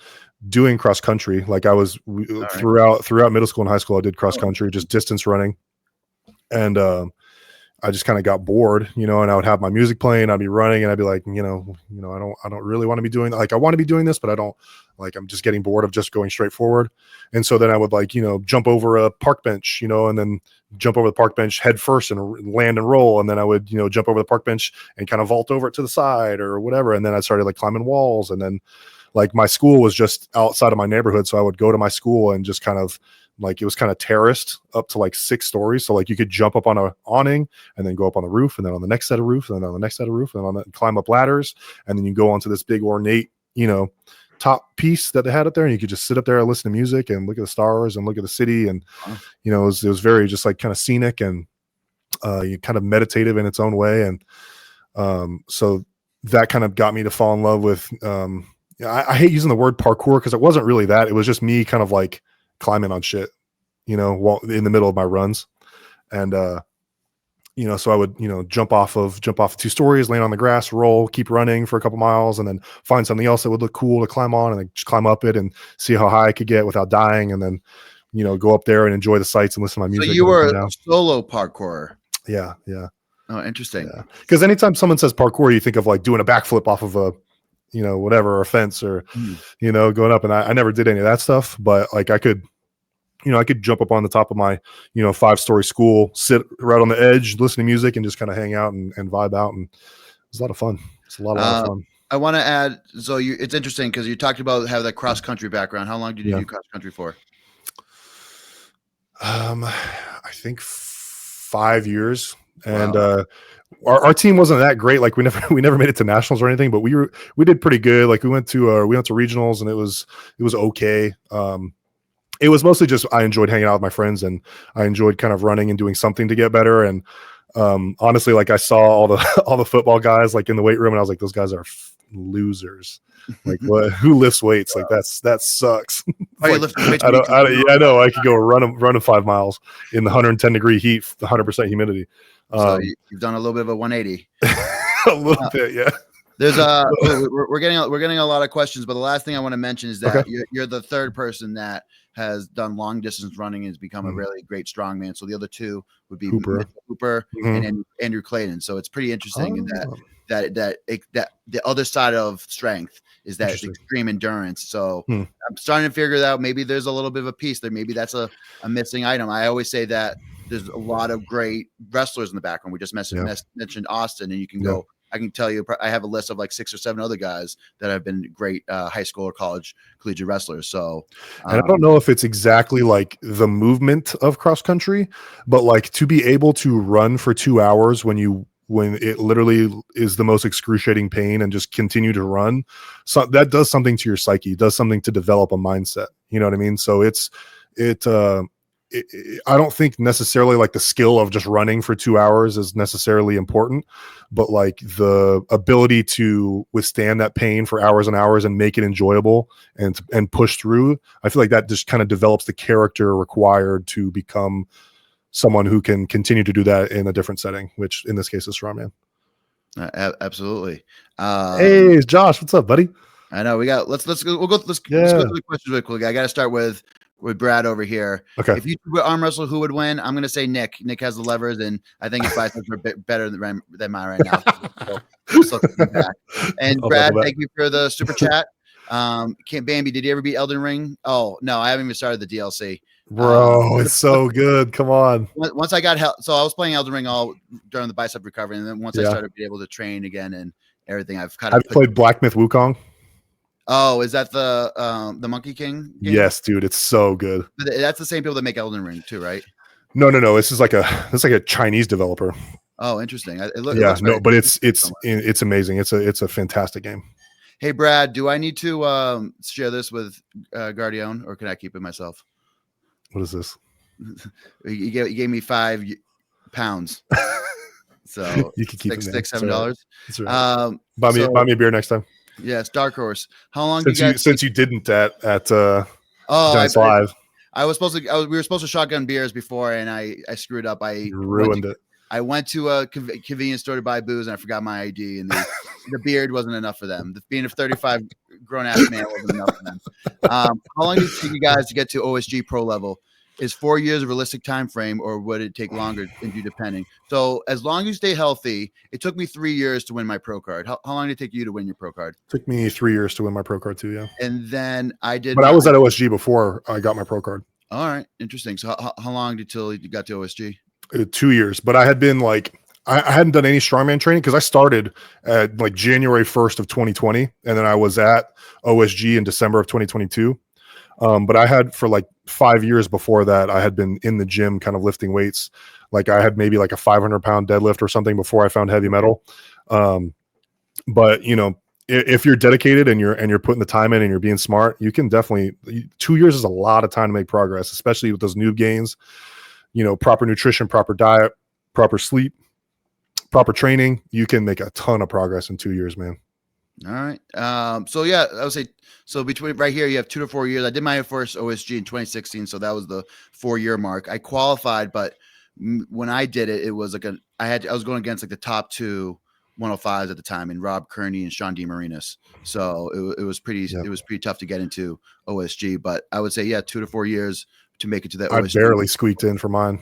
doing cross country. Like I was throughout middle school and high school, I did cross country, just distance running. And I just kind of got bored, you know, and I would have my music playing, I'd be running, and I'd be like, you know, I don't really want to be doing, like, I want to be doing this, but I don't, like, I'm just getting bored of just going straight forward. And so then I would, like, you know, jump over a park bench, you know, and then jump over the park bench head first and land and roll. And then I would, you know, jump over the park bench and kind of vault over it to the side or whatever. And then I started like climbing walls. And then like my school was just outside of my neighborhood. So I would go to my school and just kind of, like, it was kind of terraced up to like 6 stories. So like you could jump up on a awning and then go up on the roof, and then on the next set of roof, and then on the next set of roof, and then climb up ladders. And then you go onto this big ornate, you know, top piece that they had up there, and you could just sit up there and listen to music and look at the stars and look at the city. And, you know, it was very just like kind of scenic and you kind of meditative in its own way. And so that kind of got me to fall in love with, I hate using the word parkour because it wasn't really that. It was just me kind of like climbing on shit, you know, while in the middle of my runs. And you know, so I would, you know, jump off of 2 stories, land on the grass, roll, keep running for a couple miles, and then find something else that would look cool to climb on, and then just climb up it and see how high I could get without dying, and then, you know, go up there and enjoy the sights and listen to my music. So you were a solo parkourer. Yeah. Oh, interesting. Because anytime someone says parkour, you think of like doing a backflip off of a, you know, whatever, a fence or, you know, going up. And I never did any of that stuff, but like I could jump up on the top of my, you know, 5-story school, sit right on the edge, listen to music, and just kind of hang out and vibe out. And it was a lot of fun. It's a lot of fun. I want to add, so it's interesting because you talked about having that cross country background. How long did you do cross country for? I think 5 years. And our team wasn't that great. Like we never made it to nationals or anything, but we did pretty good. Like we went to regionals, and it was okay. It was mostly just I enjoyed hanging out with my friends, and I enjoyed kind of running and doing something to get better. And honestly, like I saw all the football guys like in the weight room, and I was like, those guys are losers. Like, what? Who lifts weights? Like that sucks. Like, I know. I could go run 5 miles in the 110-degree heat, 100% humidity. So you've done a little bit of a 180. A little bit, yeah. There's we're getting a lot of questions, but the last thing I want to mention is that you're the third person that has done long distance running and has become a really great strongman. So the other 2 would be Hooper and Andrew Clayton. So it's pretty interesting in that the other side of strength is that extreme endurance. So I'm starting to figure out maybe there's a little bit of a piece there. Maybe that's a missing item. I always say that there's a lot of great wrestlers in the background. We just mentioned Austin, and you can go. I can tell you, I have a list of like 6 or 7 other guys that have been great high school or collegiate wrestlers. So, and I don't know if it's exactly like the movement of cross country, but like to be able to run for 2 hours when it literally is the most excruciating pain and just continue to run. So that does something to your psyche, does something to develop a mindset. You know what I mean? So I don't think necessarily like the skill of just running for 2 hours is necessarily important, but like the ability to withstand that pain for hours and hours and make it enjoyable and push through. I feel like that just kind of develops the character required to become someone who can continue to do that in a different setting, which in this case is strongman. Absolutely. Hey, Josh, what's up, buddy? I know we got. Let's go. Let's go through the questions really quickly. I got to start with with Brad over here. Okay. If you would arm wrestle, who would win? I'm going to say Nick. Nick has the levers, and I think his biceps are a bit better than mine right now. So back. And Brad, thank you for the super chat. Can't Bambi, did you ever beat Elden Ring? Oh no, I haven't even started the DLC. Bro, it's so good. Come on. Once I got help, so I was playing Elden Ring all during the bicep recovery, and then once I started being able to train again and everything, I've kind of played Black Myth Wukong. Oh, is that the Monkey King game? Yes, dude, it's so good. But that's the same people that make Elden Ring too, right? No. This is like a Chinese developer. Oh, interesting. But it's amazing. It's a fantastic game. Hey, Brad, do I need to share this with Guardione, or can I keep it myself? What is this? You gave me £5, so you can keep it, $6-7. That's right. Buy me a beer next time. Yes, Dark Horse. How long? Since you didn't at Giants Live. We were supposed to shotgun beers before, and I screwed up. I ruined it. I went to a convenience store to buy booze, and I forgot my ID, and the beard wasn't enough for them. Being a 35 grown ass man wasn't enough for them. How long did it take you guys to get to OSG pro level? Is 4 years a realistic time frame, or would it take longer, depending? So as long as you stay healthy, it took me 3 years to win my pro card. How long did it take you to win your pro card? It took me 3 years to win my pro card too, yeah. And then I did. But I was at OSG before I got my pro card. All right, interesting. So how long until you got to OSG? 2 years, but I had been I hadn't done any strongman training because I started at January 1st of 2020, and then I was at OSG in December of 2022. But I had for 5 years before that, I had been in the gym kind of lifting weights. I had maybe a 500-pound deadlift or something before I found heavy metal. But if you're dedicated and you're putting the time in and you're being smart, you can definitely 2 years is a lot of time to make progress, especially with those noob gains. Proper nutrition, proper diet, proper sleep, proper training. You can make a ton of progress in 2 years, man. All right. So yeah, I would say so between right here, you have 2 to 4 years. I did my first OSG in 2016, so that was the 4-year mark. I qualified, but when I did it, it was I was going against the top 2 105s at the time, and Rob Kearney and Sean DeMarinis. So it was pretty tough to get into OSG. But I would say 2 to 4 years to make it to that. I barely squeaked in for mine.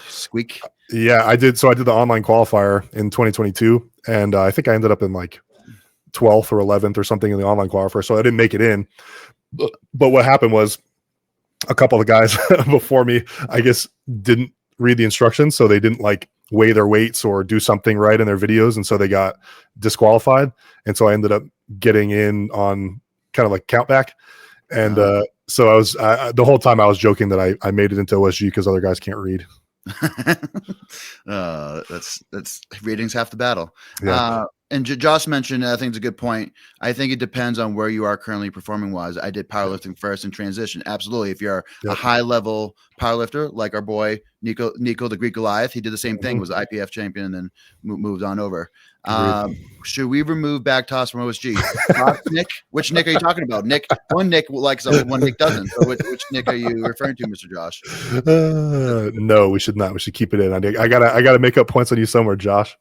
Squeak. Yeah, I did. So I did the online qualifier in 2022, and I think I ended up in 12th or 11th or something in the online qualifier. So I didn't make it in. But what happened was a couple of guys before me, I guess, didn't read the instructions. So they didn't weigh their weights or do something right in their videos. And so they got disqualified. And so I ended up getting in on kind of count back. And so I was the whole time I was joking that I made it into OSG because other guys can't read. That's reading's half the battle. Yeah. And Josh mentioned, I think it's a good point. I think it depends on where you are currently performing wise. I did powerlifting first and transition. Absolutely. If you're a high level powerlifter, like our boy Nico the Greek Goliath, he did the same thing, was IPF champion, and then moved on over. Should we remove back toss from OSG? Nick? Which Nick are you talking about? One Nick likes something, one Nick doesn't. So which Nick are you referring to, Mr. Josh? No, we should not. We should keep it in. I gotta make up points on you somewhere, Josh.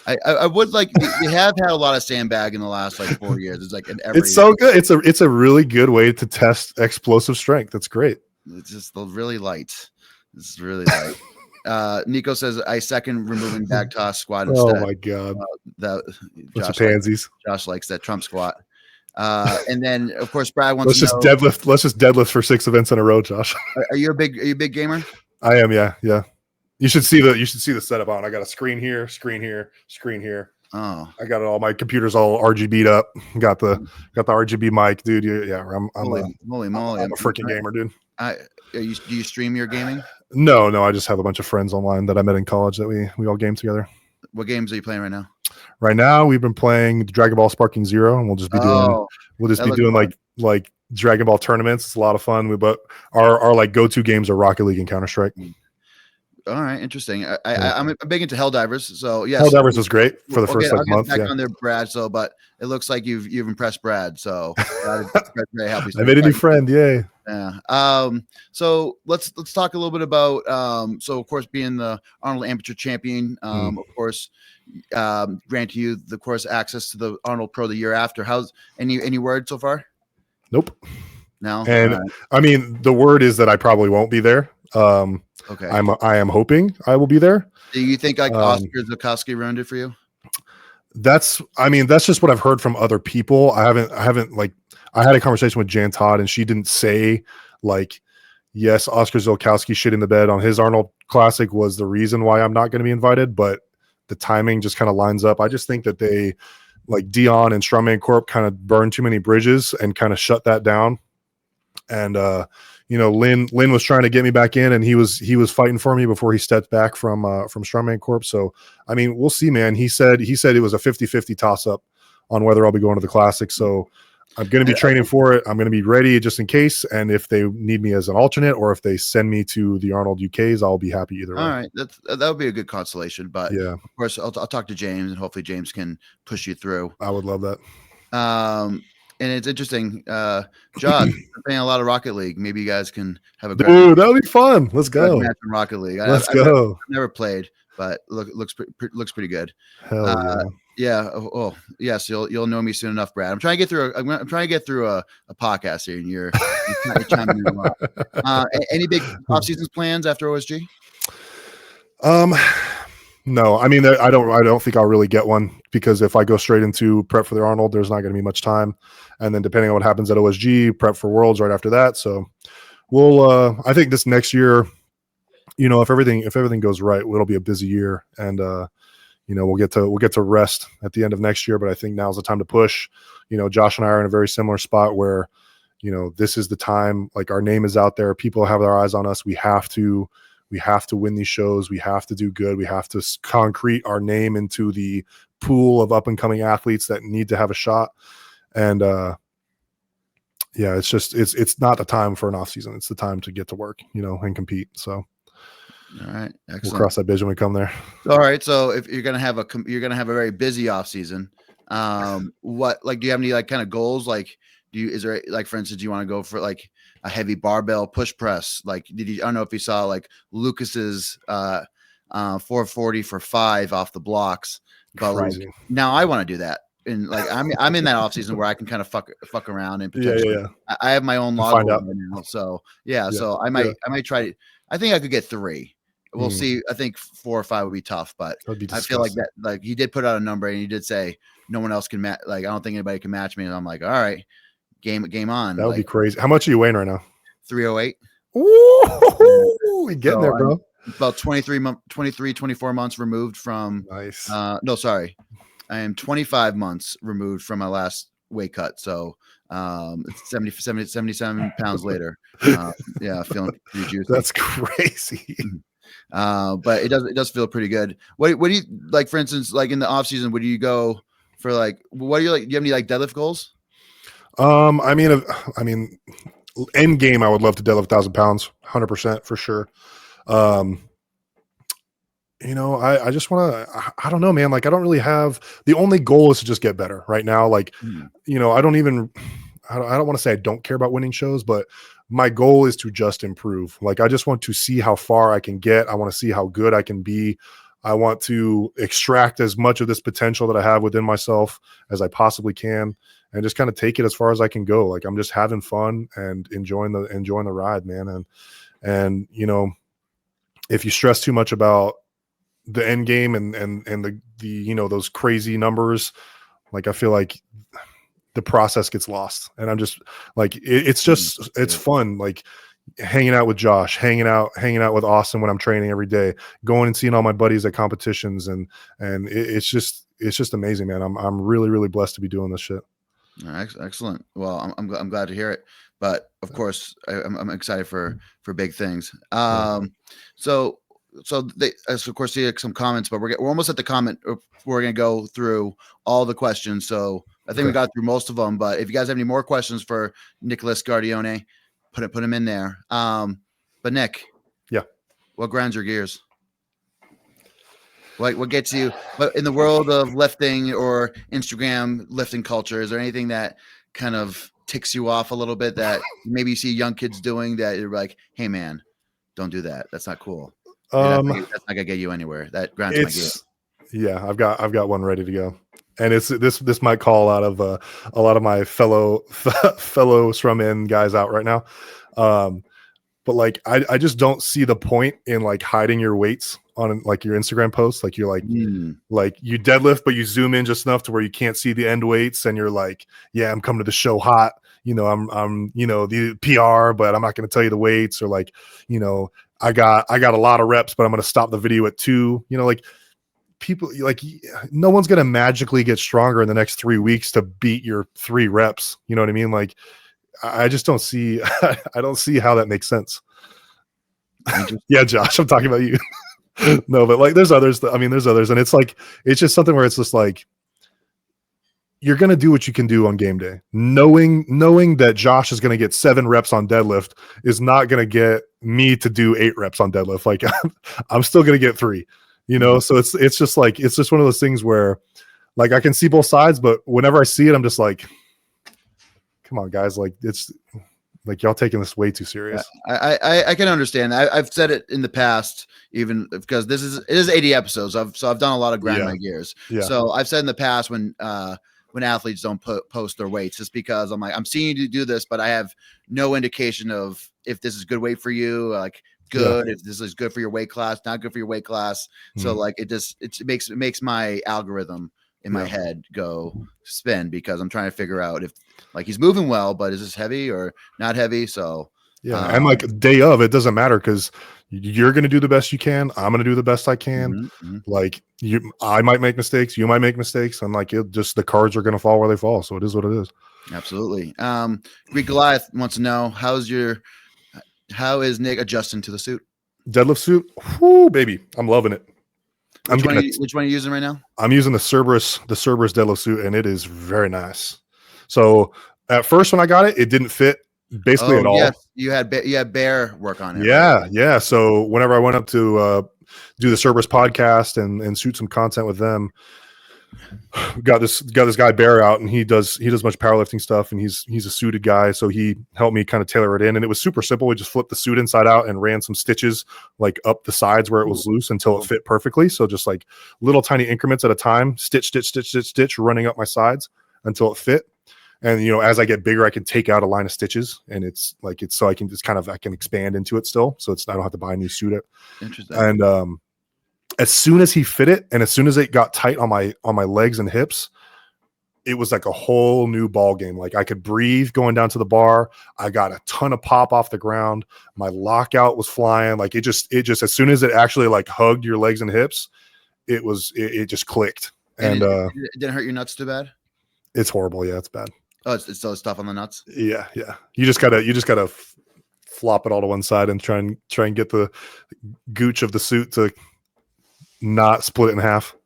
I would we have had a lot of sandbag in the last 4 years. It's so good. It's a really good way to test explosive strength. That's great. It's just really light. It's really light. Nico says I second removing back toss squat instead. Oh my god, Josh pansies. Josh likes that Trump squat. And then of course Brad wants to know. Let's just deadlift for 6 events in a row, Josh. Are you a big gamer? I am. Yeah. You should see the setup on. I got a screen here, screen here, screen here. Oh, I got all my computers all RGB'd up. Got the RGB mic, dude. I'm holy moly! I'm a freaking gamer, dude. Do you stream your gaming? No. I just have a bunch of friends online that I met in college that we all game together. What games are you playing right now? Right now, we've been playing Dragon Ball Sparking Zero, and we'll just be doing like Dragon Ball tournaments. It's a lot of fun. But our go-to games are Rocket League and Counter-Strike. All right, interesting. I'm big into Helldivers, so yes. Helldivers was great for the first month. Back on there, Brad. So, but it looks like you've impressed Brad. So, very happy. I made a new friend. Yay! Yeah. So let's talk a little bit about. So of course, being the Arnold Amateur Champion, of course, grant you the course access to the Arnold Pro the year after. How's any word so far? Nope. No. And I mean, the word is that I probably won't be there. Okay. I am hoping I will be there. Do you think like Oscar Zukowski ruined it for you? That's just what I've heard from other people. I haven't like, I had a conversation with Jan Todd and she didn't say like, yes, Oscar Zukowski shit in the bed on his Arnold Classic was the reason why I'm not going to be invited, but the timing just kind of lines up. I just think that they, like Dion and Strongman Corp, kind of burned too many bridges and kind of shut that down. And Lynn was trying to get me back in, and he was fighting for me before he stepped back from Strongman Corp. So I mean, we'll see, man. He said it was a 50-50 toss up on whether I'll be going to the Classic. So I'm going to be training for it. I'm going to be ready just in case. And if they need me as an alternate, or if they send me to the Arnold UKs, I'll be happy either way. All right, that would be a good consolation. But yeah, of course, I'll talk to James, and hopefully James can push you through. I would love that. And it's interesting. Josh, playing a lot of Rocket League. Maybe you guys can have a dude. That would be fun. Let's go. Match in Rocket League. Let's go. I've never played, but looks pretty good. Hell yeah. Yeah. Oh, yes. You'll know me soon enough, Brad. I'm trying to get through. I'm trying to get through a podcast here, and you're chiming in a lot. Any big off-season plans after OSG? No. I mean, I don't think I'll really get one, because if I go straight into prep for the Arnold, there's not going to be much time, and then depending on what happens at OSG, prep for Worlds right after that. So we'll. I think this next year, if everything goes right, it'll be a busy year, and we'll get to rest at the end of next year, but I think now's the time to push. Josh and I are in a very similar spot where, this is the time, like our name is out there. People have their eyes on us. We have to win these shows. We have to do good. We have to concrete our name into the pool of up and coming athletes that need to have a shot. And, it's not the time for an off season. It's the time to get to work, and compete. So. All right, excellent. We'll cross that bridge when we come there. All right, so if you're gonna have a very busy off season, do you have any like kind of goals? Like, is there like, for instance, do you want to go for like a heavy barbell push press? Like, I don't know if you saw like Lucas's 440 for 5 off the blocks, but crazy. Like now I want to do that. And like I'm in that off season where I can kind of fuck around and potentially I have my own log right now. So so I might try. I think I could get 3. We'll see. I think 4 or 5 would be tough, but I feel like that. Like he did put out a number, and he did say no one else can match. Like I don't think anybody can match me. And I'm like, all right, game on. That would be crazy. How much are you weighing right now? 308. Ooh, we getting there, bro. About 24 months removed from. Nice. No, sorry, I am 25 months removed from my last weight cut. So it's 77 pounds later. Feeling pretty juicy. That's crazy. But it does feel pretty good. What do you like, for instance, like in the off season, would you go for like, what do you like? Do you have any like deadlift goals? I mean, end game, I would love to deadlift 1,000 pounds, 100% for sure. I just want to, I don't know, man. Like, I don't really have, the only goal is to just get better right now. Like, I don't want to say I don't care about winning shows, but my goal is to just improve. Like, I just want to see how far I can get. I want to see how good I can be. I want to extract as much of this potential that I have within myself as I possibly can, and just kind of take it as far as I can go. Like, I'm just having fun and enjoying the ride, man. And if you stress too much about the end game and the those crazy numbers, like, I feel like the process gets lost. And I'm just like, it's fun. Like, hanging out with Josh, hanging out with Austin when I'm training every day, going and seeing all my buddies at competitions. And it's just amazing, man. I'm really, really blessed to be doing this shit. Excellent. Well, I'm glad to hear it, but of course I'm excited for big things. So of course, see some comments, but we're almost at the comment. We're going to go through all the questions. So I think we got through most of them, but if you guys have any more questions for Nicholas Guardione, put him in there. But Nick, what grinds your gears? What gets you? But in the world of lifting or Instagram lifting culture, is there anything that kind of ticks you off a little bit that maybe you see young kids doing that you're like, hey man, don't do that. That's not cool. That's not gonna get you anywhere. That grinds my gears. Yeah, I've got one ready to go. And it's this might call out of a lot of my fellow Strongman guys out right now. But like, I just don't see the point in like hiding your weights on like your Instagram posts. Like you're like you deadlift, but you zoom in just enough to where you can't see the end weights. And you're like, yeah, I'm coming to the show hot. I'm the PR, but I'm not going to tell you the weights, or like, I got a lot of reps, but I'm going to stop the video at 2, like people, like no one's going to magically get stronger in the next 3 weeks to beat your 3 reps. You know what I mean? Like, I just don't see, I don't see how that makes sense. Yeah, Josh, I'm talking about you. No, but like there's others. There's others. And it's like, it's just something where it's just like, you're going to do what you can do on game day. Knowing that Josh is going to get 7 reps on deadlift is not going to get me to do 8 reps on deadlift. Like I'm still going to get 3, So it's just like, it's just one of those things where like, I can see both sides, but whenever I see it, I'm just like, come on guys. Like it's like, y'all taking this way too serious. I can understand. I've said it in the past, even because it is 80 episodes. I've done a lot of grind my gears. Yeah. So I've said in the past when athletes don't post their weights, just because I'm like, I'm seeing you do this, but I have no indication of if this is good weight for you, like good, if this is good for your weight class, not good for your weight class. So like it makes my algorithm in my head go spin, because I'm trying to figure out if like he's moving well, but is this heavy or not heavy? So and like day of, it doesn't matter, because you're going to do the best you can. I'm going to do the best I can. Like I might make mistakes. You might make mistakes. And like, the cards are going to fall where they fall. So it is what it is. Absolutely. Greek Goliath wants to know, how is Nick adjusting to the suit? Deadlift suit. Whoo, baby. I'm loving it. Which one are you using right now? I'm using the Cerberus deadlift suit, and it is very nice. So at first when I got it, it didn't fit basically at all. Yes. You had Bear work on it. Yeah. Right? Yeah. So whenever I went up to do the Cerberus podcast and shoot some content with them, we got this guy Bear out, and he does much powerlifting stuff, and he's a suited guy. So he helped me kind of tailor it in, and it was super simple. We just flipped the suit inside out and ran some stitches like up the sides where it was loose until it fit perfectly. So just like little tiny increments at a time, stitch, running up my sides until it fit. And, as I get bigger, I can take out a line of stitches, and it's so I can expand into it still. So I don't have to buy a new suit. Interesting. And, as soon as he fit it, and as soon as it got tight on my legs and hips, it was like a whole new ball game. Like I could breathe going down to the bar. I got a ton of pop off the ground. My lockout was flying. Like it just as soon as it actually like hugged your legs and hips, it just clicked. And it didn't hurt your nuts too bad? It's horrible. Yeah, it's bad. Oh, it's still stuff on the nuts? Yeah. You just gotta flop it all to one side and try and get the gooch of the suit to not split it in half.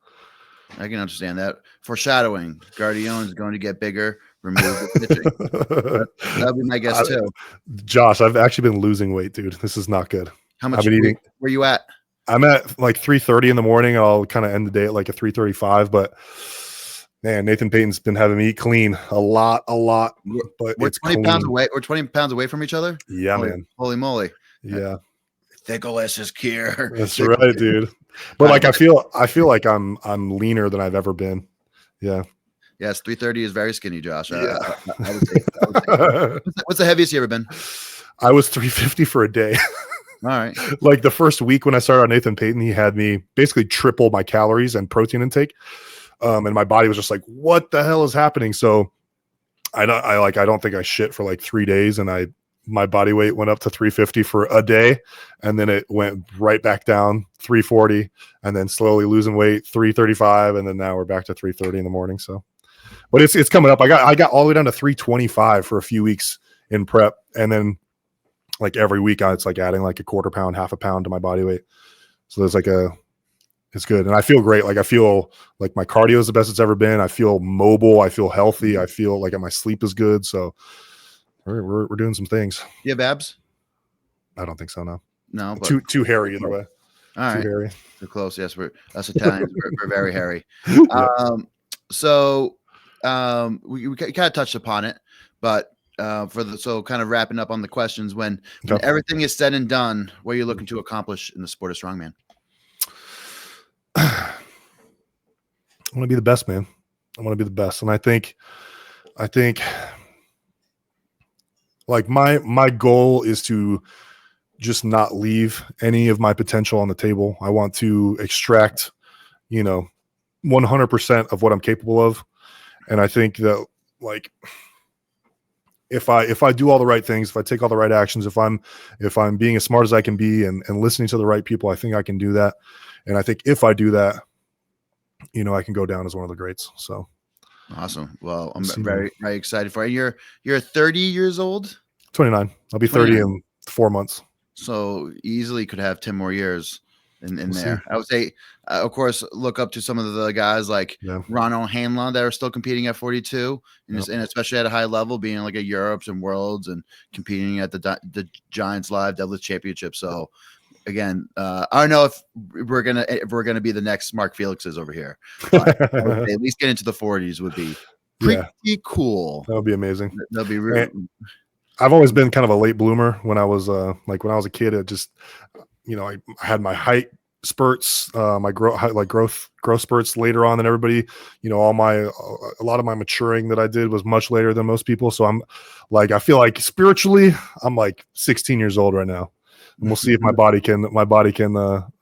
I can understand that. Foreshadowing. Guardione is going to get bigger. Remove the stitching. That'll be my guess too. Josh, I've actually been losing weight, dude. This is not good. How much? I've been eating. Where you at? I'm at like 3:30 in the morning. I'll kind of end the day at like a 3:35. But man, Nathan Payton's been having me eat clean a lot. But we're 20 pounds away. We're 20 pounds away from each other. Yeah, man. Holy moly. Yeah. Thicklicious cure. That's right, dude. But like I feel like I'm leaner than I've ever been. Yeah. Yes, 330 is very skinny, Josh. Yeah. I would say. What's the heaviest you ever been? I was 350 for a day. All right. Like the first week when I started on Nathan Payton, he had me basically triple my calories and protein intake. And my body was just like, what the hell is happening? So I don't think I shit for like 3 days, and my body weight went up to 350 for a day, and then it went right back down 340, and then slowly losing weight 335, and then now we're back to 330 in the morning. So, but it's coming up. I got all the way down to 325 for a few weeks in prep, and then like every week it's like adding like a quarter pound, half a pound to my body weight. So there's it's good, and I feel great. Like I feel like my cardio is the best it's ever been. I feel mobile. I feel healthy. I feel like my sleep is good. So. We're doing some things. You have abs? I don't think so. No, but too hairy either way. All right, too hairy. Too close. Yes, us Italians. we're very hairy. We kind of touched upon it, but kind of wrapping up on the questions. When everything is said and done, what are you looking to accomplish in the sport of strongman? I want to be the best, man. I want to be the best. And I think like my goal is to just not leave any of my potential on the table. I want to extract, 100% of what I'm capable of. And I think that like, if I do all the right things, if I take all the right actions, if I'm being as smart as I can be and listening to the right people, I think I can do that. And I think if I do that, I can go down as one of the greats. So awesome. Well, I'm very, very excited for you. You're 30 years old? 29. I'll be 30 in 4 months. So easily could have 10 more years in We'll there. see. I would say, of course, look up to some of the guys like Ronald Hanlon that are still competing at 42, and especially at a high level, being like a Europes and Worlds and competing at the Giants Live Deadlift Championship. So again, I don't know if we're gonna be the next Mark Felixes over here. But I would say at least get into the 40s would be pretty cool. That would be amazing. That'll be really. I've always been kind of a late bloomer. When I was when I was a kid, it just I had my height spurts, my growth spurts later on than everybody. A lot of my maturing that I did was much later than most people. So I'm like, I feel like spiritually, I'm like 16 years old right now, and we'll see if my body can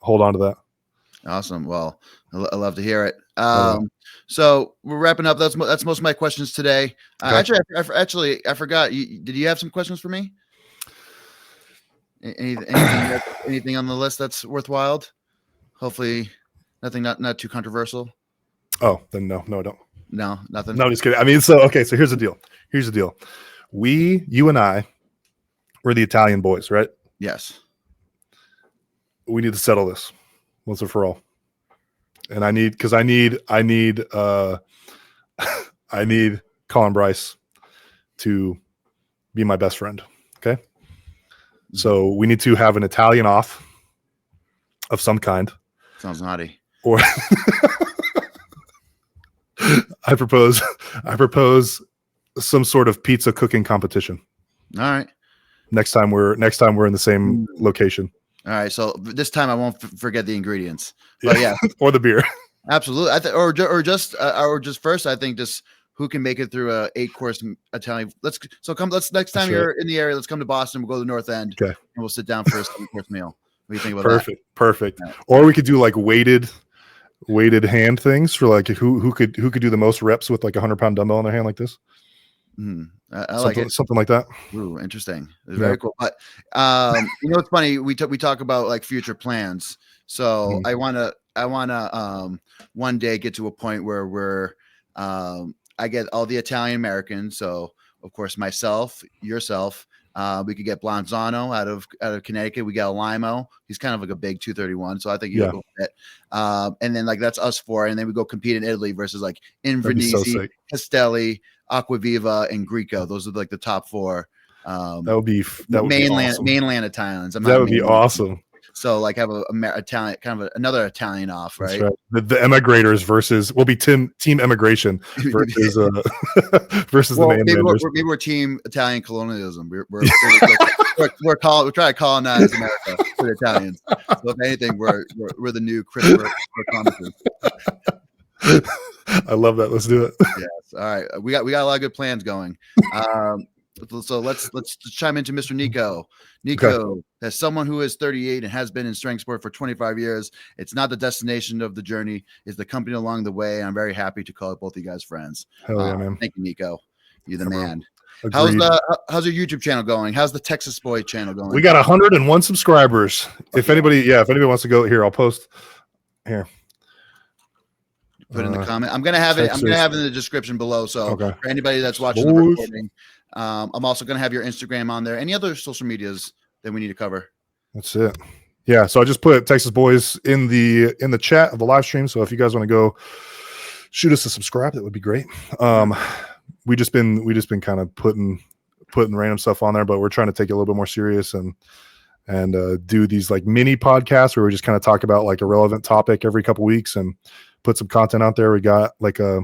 hold on to that. Awesome. Well, I love to hear it. So we're wrapping up. That's most of my questions today. Okay. I forgot. Did you have some questions for me? Anything on the list that's worthwhile? Hopefully, nothing not too controversial. Oh, then no, I don't. No, nothing. No, just kidding. I mean, so here's the deal. You and I, we're the Italian boys, right? Yes. We need to settle this once and for all. And I need Colin Bryce to be my best friend. Okay. So we need to have an Italian off of some kind. Sounds naughty. Or I propose some sort of pizza cooking competition. All right. Next time we're in the same location. All right. So this time I won't forget the ingredients. But yeah. Or the beer. Absolutely. Or just first, I think just who can make it through a 8-course Italian. Let's next time you're in the area, let's come to Boston. We'll go to the North End. Okay. And we'll sit down for a 7-course meal. What do you think about that? Perfect. Right. Or we could do like weighted hand things for like who could do the most reps with like 100-pound dumbbell in their hand like this. I like it. Something like that. Ooh, interesting. It's very cool. But it's funny. We talk about like future plans. So I wanna one day get to a point where we're I get all the Italian Americans. So of course myself, yourself. We could get Blanzano out of Connecticut. We got a Limo. He's kind of like a big 231. So I think you'll go fit. And then like that's us 4. And then we go compete in Italy versus like Invernizzi, Castelli, Acquaviva, and Greco. Those are like the top 4. That would be mainland Italians. That would be awesome. So like have a Italian kind of another Italian off, right? The emigrators versus will be team emigration versus the mainlanders. Maybe we're team Italian colonialism. We're trying to colonize America for the Italians. So if anything, we're the new Christopher Columbus. I love that. Let's do it. Yes. All right. We got a lot of good plans going. So let's chime into Mr. Nico. Nico, as someone who is 38 and has been in strength sport for 25 years, it's not the destination of the journey, it's the company along the way. I'm very happy to call both of you guys friends. Hell yeah, man. Thank you, Nico. You're the man. Agreed. How's your YouTube channel going? How's the Texas Boy channel going? We got 101 subscribers. If anybody wants to go here, I'll post here. Put in the comment. I'm gonna have it in the description below. So for anybody that's watching the recording, I'm also gonna have your Instagram on there. Any other social medias that we need to cover? That's it. Yeah. So I just put Texas Boys in the chat of the live stream. So if you guys want to go shoot us a subscribe, that would be great. We just been kind of putting random stuff on there, but we're trying to take it a little bit more serious and do these like mini podcasts where we just kind of talk about like a relevant topic every couple weeks and put some content out there. We got like a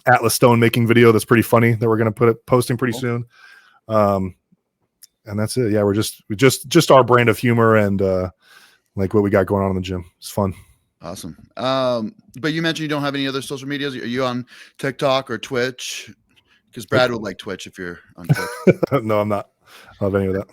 Atlas Stone making video that's pretty funny that we're going to posting pretty soon. And that's it. Yeah, we're just our brand of humor and like what we got going on in the gym. It's fun. Awesome. But you mentioned you don't have any other social medias. Are you on TikTok or Twitch? Because Brad would like Twitch if you're on Twitch. No, I'm not. I don't have any of that.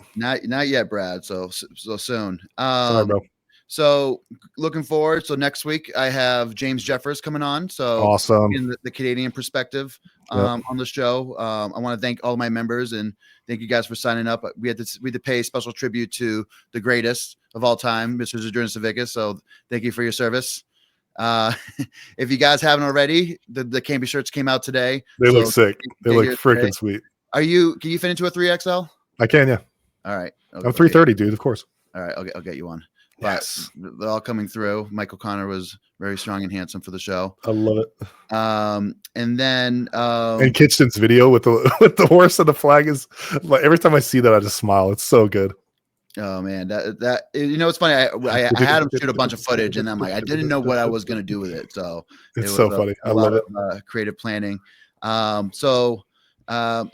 Not yet, Brad. So soon. Sorry, bro. So looking forward. So next week I have James Jeffers coming on. So Awesome. in the Canadian perspective Yep. on the show. I want to thank all my members and thank you guys for signing up. We had to pay special tribute to the greatest of all time, Mr. Zadrunas Savickas. So thank you for your service. If you guys haven't already, the Canby shirts came out today. They look sick. They look freaking sweet. Can you fit into a 3XL? I can, yeah. All right. I'm 330, dude, of course. All right, I'll get you one. Yes. But they're all coming through. Michael Connor was very strong and handsome for the show. I love it. And then and Kitchen's video with the horse and the flag is like every time I see that I just smile. It's so good. Oh man, that it's funny. I had him shoot a bunch of footage, and I'm like, I didn't know what I was gonna do with it. So it's so funny. I love it. Creative planning. And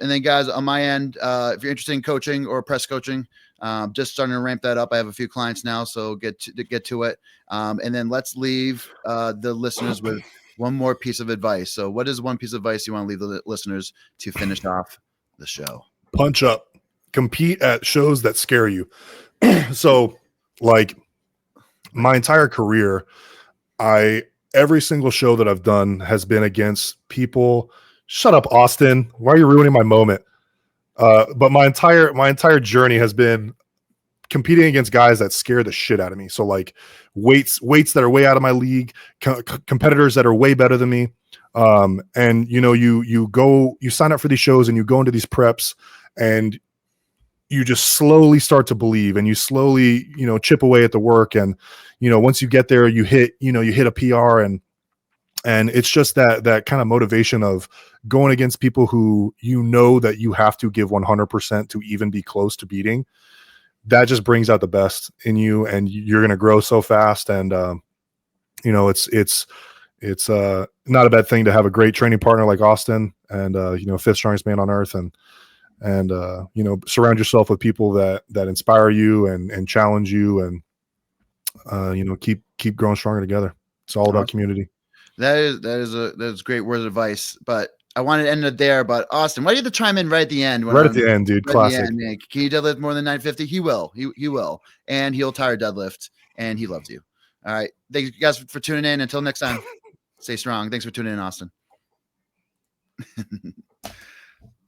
then guys, on my end, if you're interested in coaching or press coaching, just starting to ramp that up. I have a few clients now, so get to it. And then let's leave the listeners with one more piece of advice. So what is one piece of advice you want to leave the listeners to finish off the show? Punch up. Compete at shows that scare you. So like my entire career, every single show that I've done has been against people. Shut up, Austin. Why are you ruining my moment? But my entire journey has been competing against guys that scare the shit out of me. So like weights that are way out of my league, competitors that are way better than me. And you sign up for these shows and you go into these preps and you just slowly start to believe and you slowly, chip away at the work. And, once you get there, you hit a PR and it's just that kind of motivation of going against people who, that you have to give 100% to even be close to beating. That just brings out the best in you and you're going to grow so fast. And, it's not a bad thing to have a great training partner like Austin and, fifth strongest man on earth and surround yourself with people that inspire you and challenge you and, keep growing stronger together. It's all about community. That's great words of advice, but I wanted to end it there. But Austin, why do you have to chime in right at the end? Right at the end, dude. Classic. Can you deadlift more than 950? He will. He will, and he'll tire deadlift, and he loves you. All right. Thank you guys for tuning in. Until next time, stay strong. Thanks for tuning in, Austin.